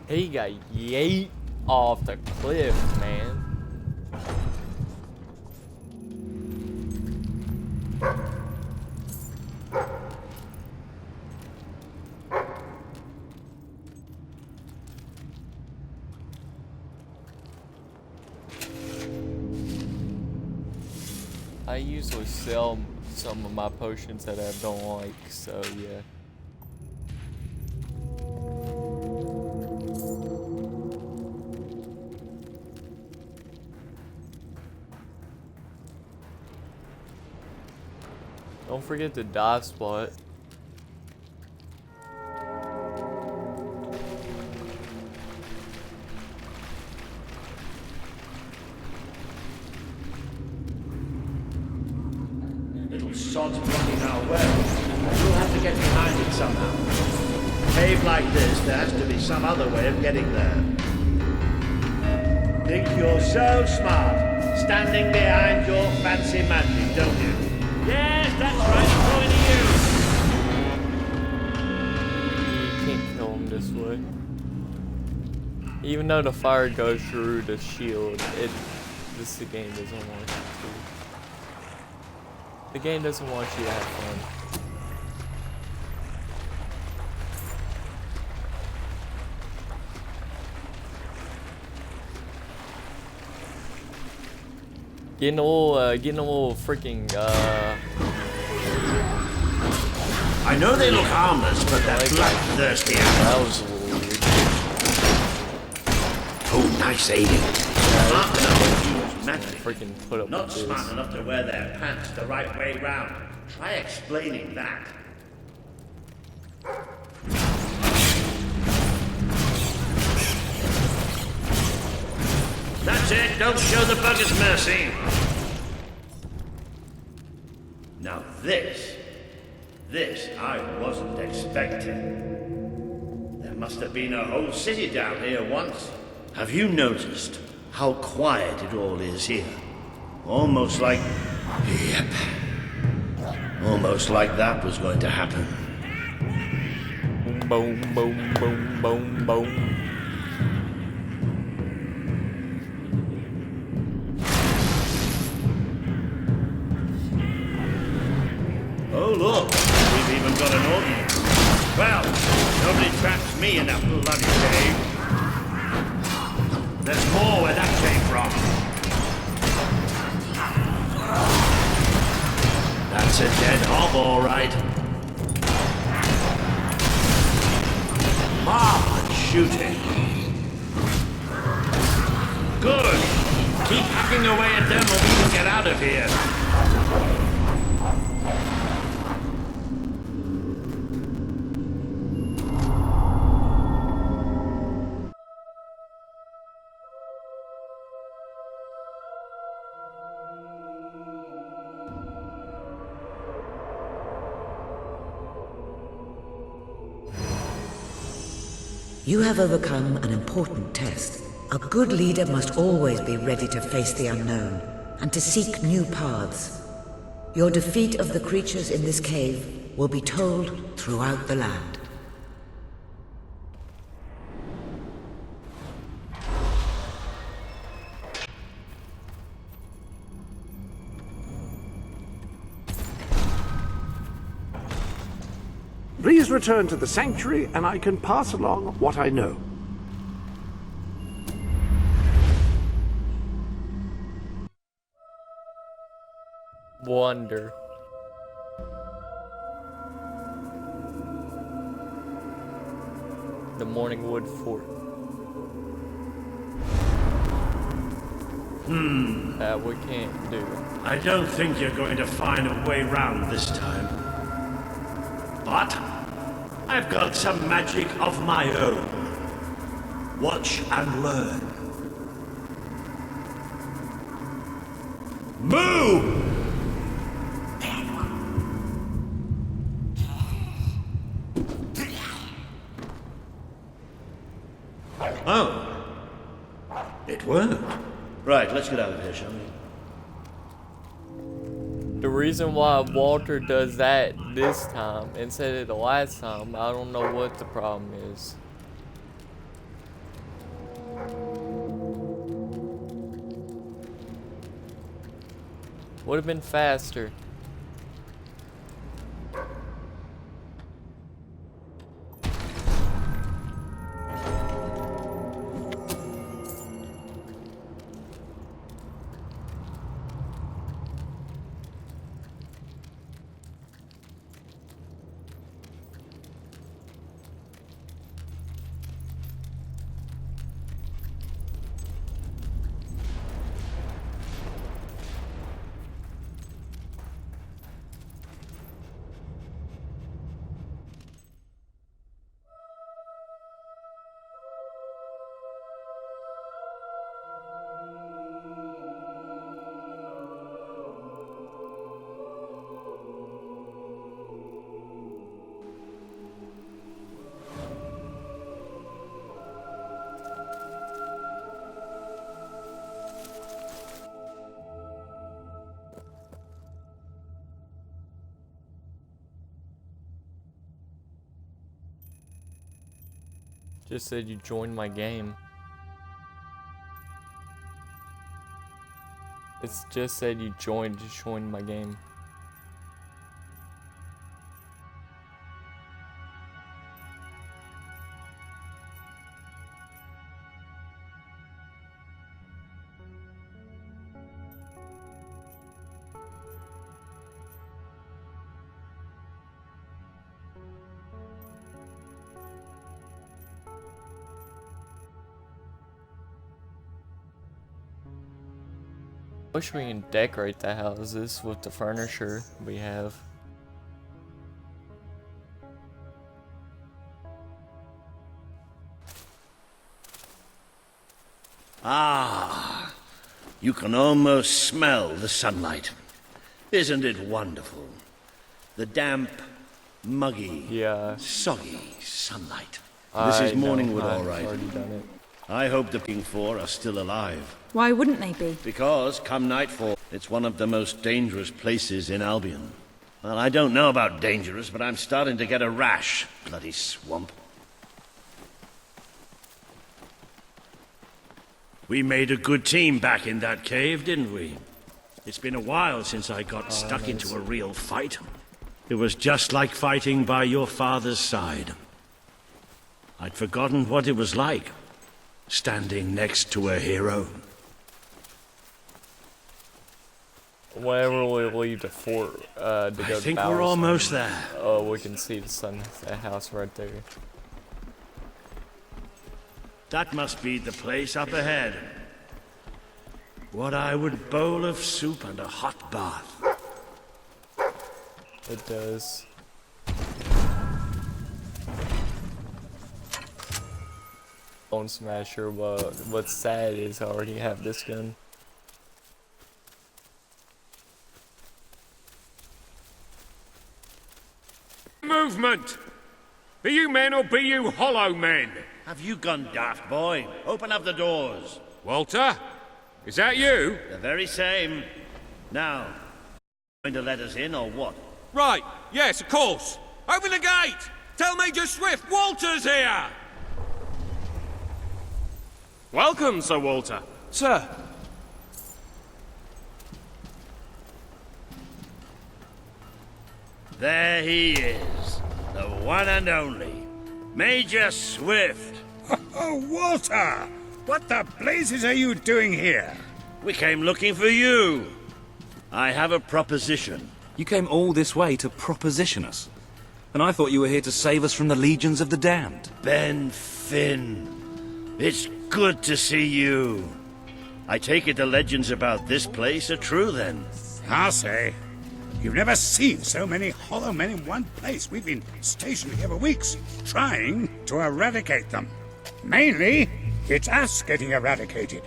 He got yeet off the cliff, man. I usually sell some of my potions that I don't like, so yeah. Don't forget the dive spot. Sod's blocking our way. We'll have to get behind it somehow. A cave like this, there has to be some other way of getting there. Think you're so smart, standing behind your fancy magic, don't you? Yes, that's right, I'm You can't kill him this way. Even though the fire goes through the shield, the game doesn't want you to. The game doesn't want you to have fun. Getting a little freaking, I know they look harmless, but they're bloodthirsty animals. That was a little weird. Oh, Nice aiming. Smart enough to use magic. Freaking put up Not with smart this. enough to wear their pants the right way round. Try explaining that. That's it. Don't show the buggers mercy. Now this I wasn't expecting. There must have been a whole city down here once. Have you noticed how quiet it all is here? Almost like... Yep. Almost like that was going to happen. Boom, boom, boom, boom, boom. Oh, look, we've even got an audience. Well, nobody traps me in that bloody cave. There's more where that came from. That's a dead hob, all right. Marvelous shooting. Good. Keep hacking away at them or we can get out of here. You have overcome an important test. A good leader must always be ready to face the unknown and to seek new paths. Your defeat of the creatures in this cave will be told throughout the land. Please return to the sanctuary and I can pass along what I know. Wonder. The Morningwood Fort. That we can't do. I don't think you're going to find a way round this time. But I've got some magic of my own. Watch and learn. Move! Oh. It worked. Right, let's get out of here, shall we? The reason why Walter does that this time instead of the last time, I don't know what the problem is. Would have been faster. Just said you joined my game. It's just said you joined my game. Wish we can decorate the houses with the furniture we have. Ah, you can almost smell the sunlight. Isn't it wonderful? The damp, muggy, soggy sunlight. This is Morningwood, all right. Already done it. I hope the King Four are still alive. Why wouldn't they be? Because, come nightfall, it's one of the most dangerous places in Albion. Well, I don't know about dangerous, but I'm starting to get a rash. Bloody swamp. We made a good team back in that cave, didn't we? It's been a while since I got stuck into a real fight. It was just like fighting by your father's side. I'd forgotten what it was like, standing next to a hero. Whenever we leave the fort to go to I think we're almost there. Oh, we can see the house right there. That must be the place up ahead. What I would bowl of soup and a hot bath. It does. Bone Smasher, but what's sad is I already have this gun. Movement! Be you men or be you hollow men? Have you gone daft, boy? Open up the doors. Walter? Is that you? The very same. Now, going to let us in or what? Right, yes, of course. Open the gate! Tell Major Swift Walter's here! Welcome, Sir Walter. Sir. There he is. The one and only. Major Swift. Oh, Walter! What the blazes are you doing here? We came looking for you. I have a proposition. You came all this way to proposition us. And I thought you were here to save us from the legions of the damned. Ben Finn. It's good to see you. I take it the legends about this place are true, then? I'll say. You've never seen so many hollow men in one place. We've been stationed here for weeks, trying to eradicate them. Mainly, it's us getting eradicated.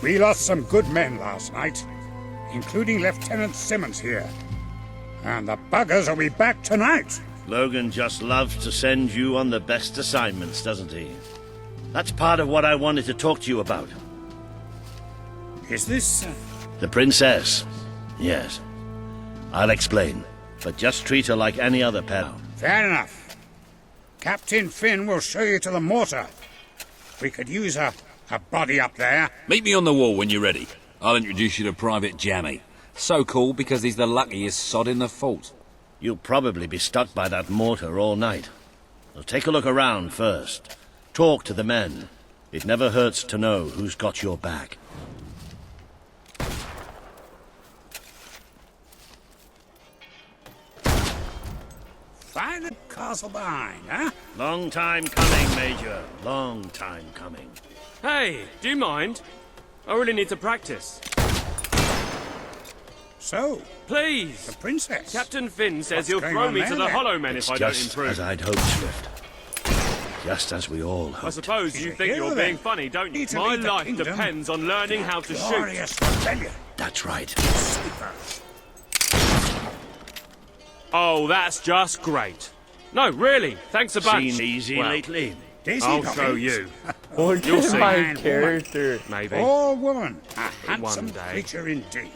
We lost some good men last night, including Lieutenant Simmons here. And the buggers will be back tonight. Logan just loves to send you on the best assignments, doesn't he? That's part of what I wanted to talk to you about. Is this... The princess. Yes. I'll explain, but just treat her like any other pet. Fair enough. Captain Finn will show you to the mortar. We could use a body up there. Meet me on the wall when you're ready. I'll introduce you to Private Jammy. So cool because he's the luckiest sod in the fort. You'll probably be stuck by that mortar all night. So take a look around first. Talk to the men. It never hurts to know who's got your back. Find the castle behind, huh? Long time coming, Major. Long time coming. Hey, do you mind? I really need to practice. So? Please! The princess? Captain Finn says What's he'll going throw on me there, to the then? hollow men It's if I don't just improve. as I'd hoped, Swift. Just as we all hoped. I suppose you think hero, you're then. being funny, don't you? Need to My leave the life kingdom. depends on learning how to shoot. Glorious rebellion. That's right. Oh, that's just great. No, really, thanks a bunch. Seen easy Well, lately? I'll show you. Look You'll at see. my character. Maybe. All woman. A handsome One day. creature indeed.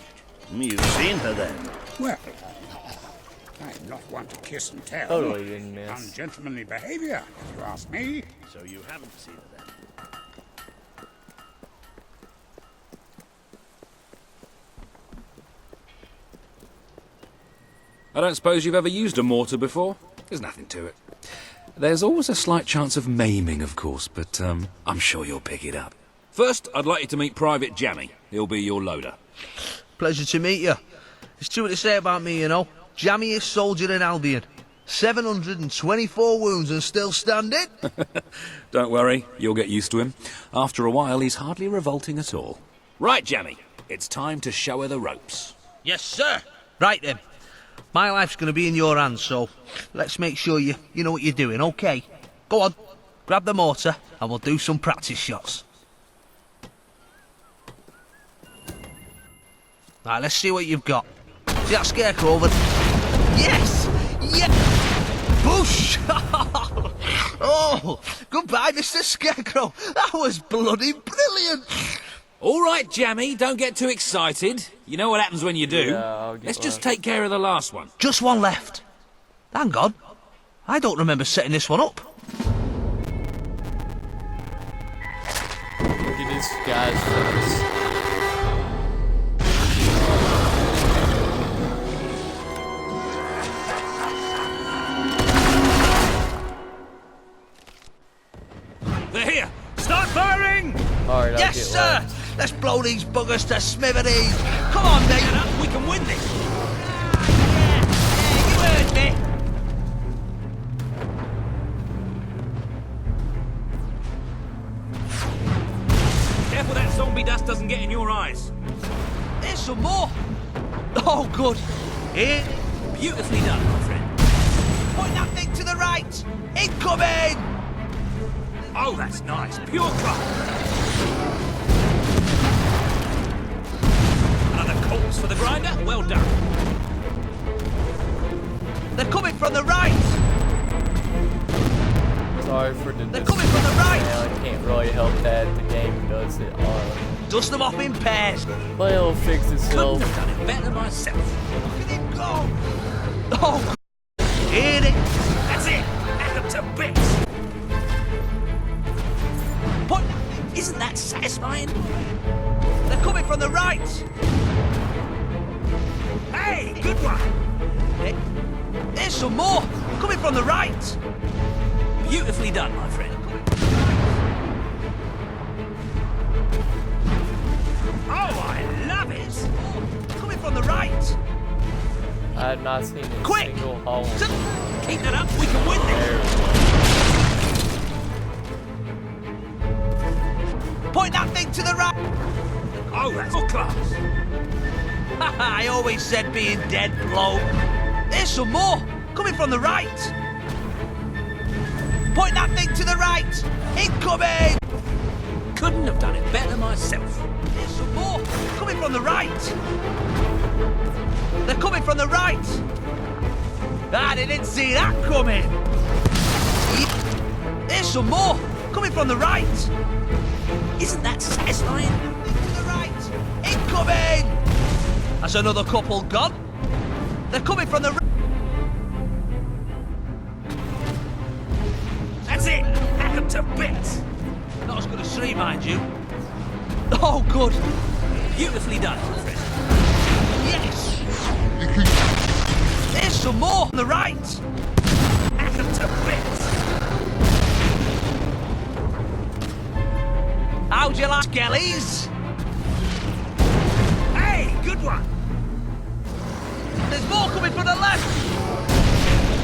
You've seen her then? Well, I'm not one to kiss and tell. Totally didn't miss. Ungentlemanly behavior, if you ask me. So you haven't seen her then? I don't suppose you've ever used a mortar before? There's nothing to it. There's always a slight chance of maiming, of course, but I'm sure you'll pick it up. First, I'd like you to meet Private Jammy. He'll be your loader. Pleasure to meet you. There's too much to say about me, you know. Jammiest soldier in Albion. 724 wounds and still standing. Don't worry, you'll get used to him. After a while, he's hardly revolting at all. Right, Jammy. it's time to show her the ropes. Yes, sir. Right then. My life's going to be in your hands, so let's make sure you know what you're doing, okay? Go on, grab the mortar, and we'll do some practice shots. Right, let's see what you've got. See that scarecrow over there? Yes! Yes! Bush! Oh, goodbye, Mr. Scarecrow. That was bloody brilliant. All right, Jammy, don't get too excited. You know what happens when you do. Yeah, Let's just take care of the last one. Just one left. Hang on. I don't remember setting this one up. Look at this guy's face. They're here! Start firing! Alright, yes, sir! Let's blow these buggers to smithereens! Come on, Nathan! We can win this! Yeah, you heard me! Careful that zombie dust doesn't get in your eyes. There's some more! Oh, good. Here. Beautifully done, my friend. Point that thing to the right! Incoming! Oh, that's nice. Pure craft. Another corpse for the grinder. Well done. They're coming from the right! Sorry for the They're coming from the right! I can't really help that. The game does it all. Dust them off in pairs! But it'll fix itself. Couldn't have done it better myself. Look at him go! Oh, here it! That's it. Hack them to bits. Point! Isn't that satisfying? They're coming from the right! Hey, good one. There's some more! Coming from the right! Beautifully done, my friend. Oh, I love it! Coming from the right! I have not seen a Quick! single hole. Keep that up, we can win this! Point that thing to the right! Oh, that's all class! I always said being dead blow. There's some more! Coming from the right! Point that thing to the right! Incoming! Couldn't have done it better myself. There's some more! Coming from the right! They're coming from the right! I didn't see that coming! There's some more! Coming from the right! Isn't that satisfying? To the right! Incoming! That's another couple gone. They're coming from the right! That's it! Hack them to bits! Not as good as three, mind you. Oh, good! Beautifully done, my friend. Yes! There's some more on the right! Hack them to bits! How'd you like, Skellies? Hey, good one! There's more coming from the left!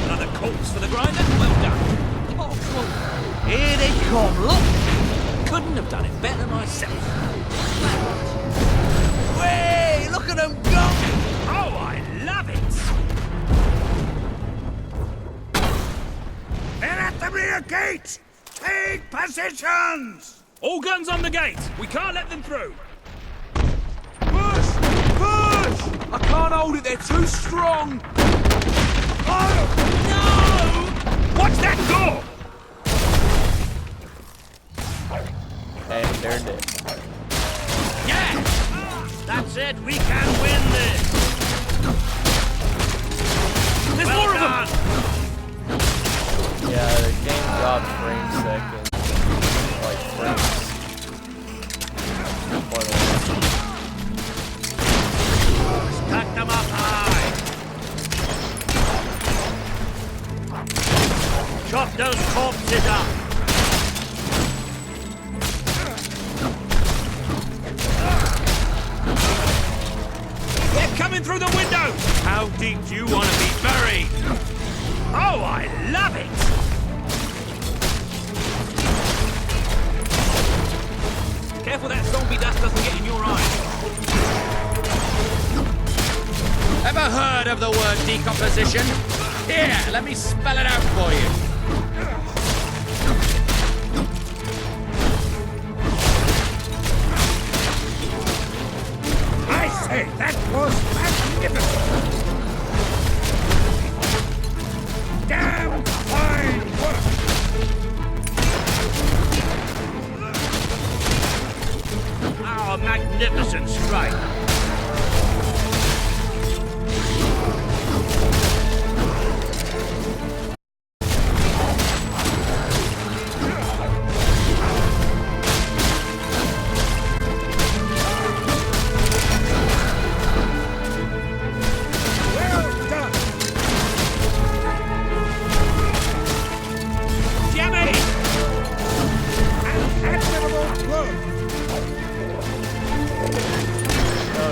Another corpse for the grinder. Well done. Oh, good. Here they come, look! Couldn't have done it better myself. Way! Look at them go! Oh, I love it! They're at the rear gate! Take positions! All guns on the gate! We can't let them through! Push! Push! I can't hold it, they're too strong! Oh, no! Watch that door! And they're dead. Yeah! That's it, we can win this! There's Well more of done. them! Yeah, the game drops frame seconds. Like frames. Stack them up high! Chop those corpses up! They're coming through the window! How deep do you want to be buried? Oh, I love it! Careful that zombie dust doesn't get in your eyes. heard of the word decomposition? Here, let me spell it out for you. I say, that was magnificent! Damn fine work! Our magnificent strike!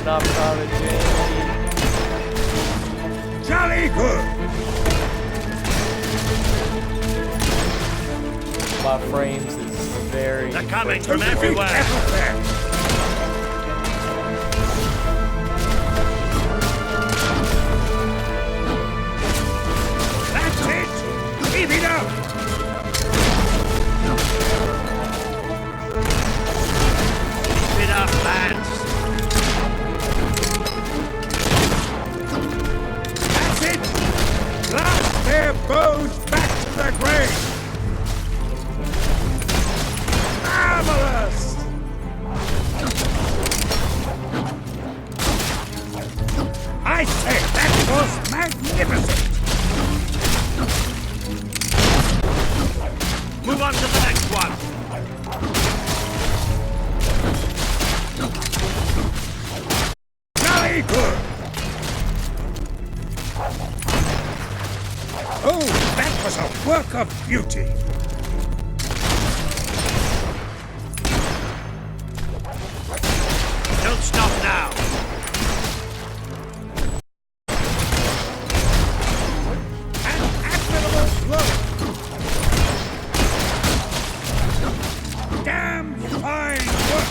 Not proud of Jamie. Jolly good! My frames is very... They're coming from everywhere! That's it! Keep it up! Keep it up, lads! Blast their bows back to the grave! Marvelous! I say, that was magnificent! Move on to the next one! Jolly good! Oh, that was a work of beauty! Don't stop now! An admirable blow! Damn fine work!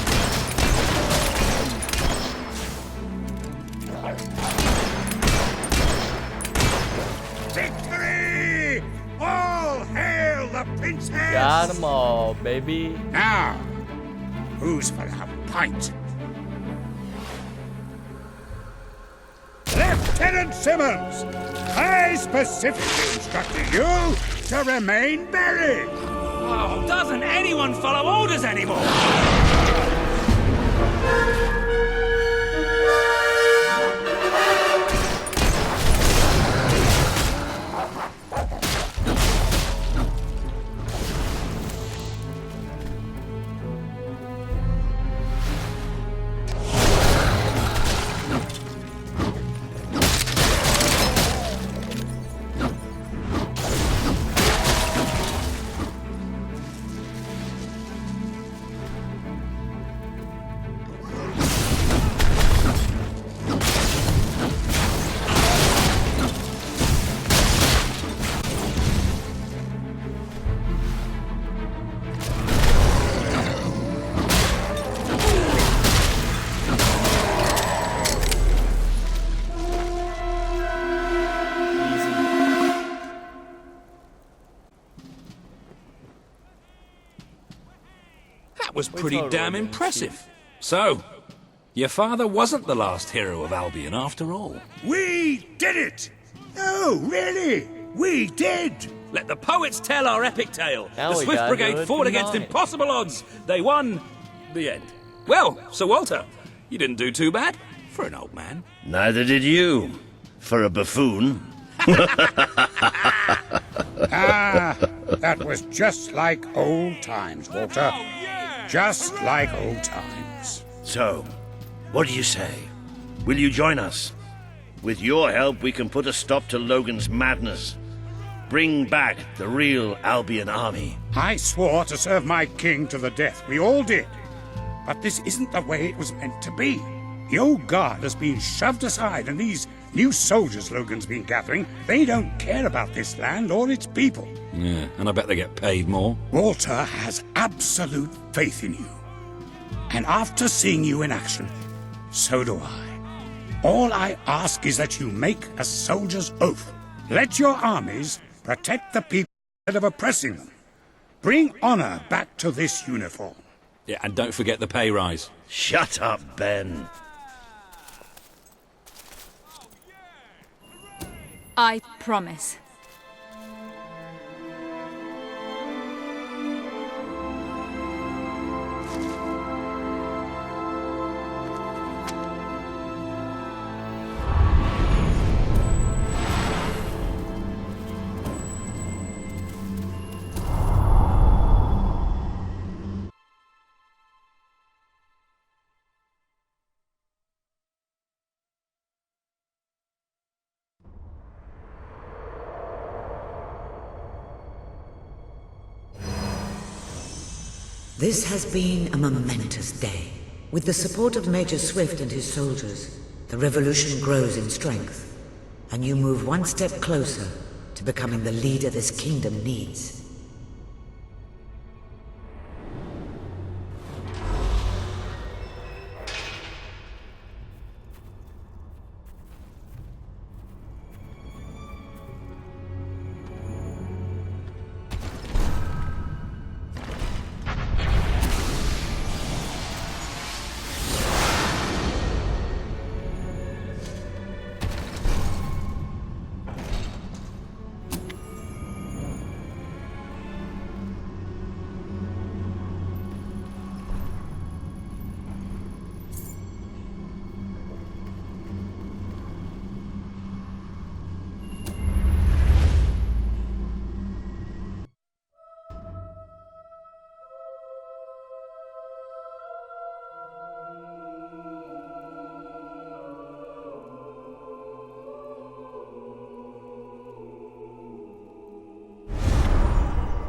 Victory! All hail the princess! Got them all, baby. Now, who's for a pint? Lieutenant Simmons, I specifically instructed you to remain buried. Oh, doesn't anyone follow orders anymore? Was pretty damn impressive. So, your father wasn't the last hero of Albion after all. We did it! Oh, really? We did! Let the poets tell our epic tale. Now The we Swift gotta Brigade do it fought against tonight. impossible odds. They won. The end. Well, Sir Walter, you didn't do too bad for an old man. Neither did you, for a buffoon. Ah, that was just like old times, Walter. Just like old times. So, what do you say? Will you join us? With your help, we can put a stop to Logan's madness. Bring back the real Albion army. I swore to serve my king to the death. We all did. But this isn't the way it was meant to be. The old guard has been shoved aside, and these new soldiers Logan's been gathering, they don't care about this land or its people. Yeah, and I bet they get paid more. Walter has absolute faith in you. And after seeing you in action, so do I. All I ask is that you make a soldier's oath. Let your armies protect the people instead of oppressing them. Bring honor back to this uniform. Yeah, and don't forget the pay rise. Shut up, Ben. I promise. This has been a momentous day. With the support of Major Swift and his soldiers, the revolution grows in strength, and you move one step closer to becoming the leader this kingdom needs.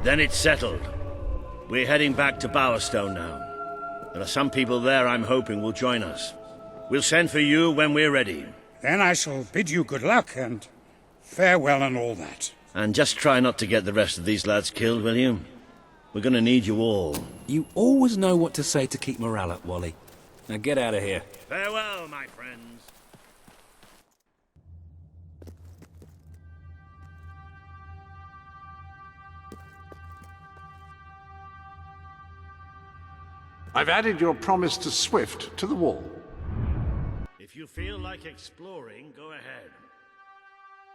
Then it's settled. We're heading back to Bowerstone now. There are some people there I'm hoping will join us. We'll send for you when we're ready. Then I shall bid you good luck and farewell and all that. And just try not to get the rest of these lads killed, will you? We're gonna need you all. You always know what to say to keep morale up, Wally. Now get out of here. Farewell, my friends. I've added your promise to Swift to the wall. If you feel like exploring, go ahead.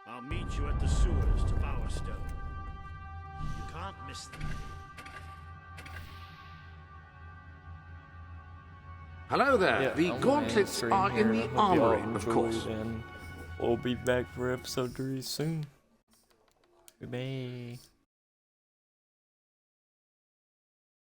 I'll meet you at the sewers to Bowerstone. You can't miss them. Hello there. Yeah, The I'm gauntlets gonna end are in stream the here. I hope y'all armory, of enjoyed, course. and we'll be back for episode 3 soon. Bye.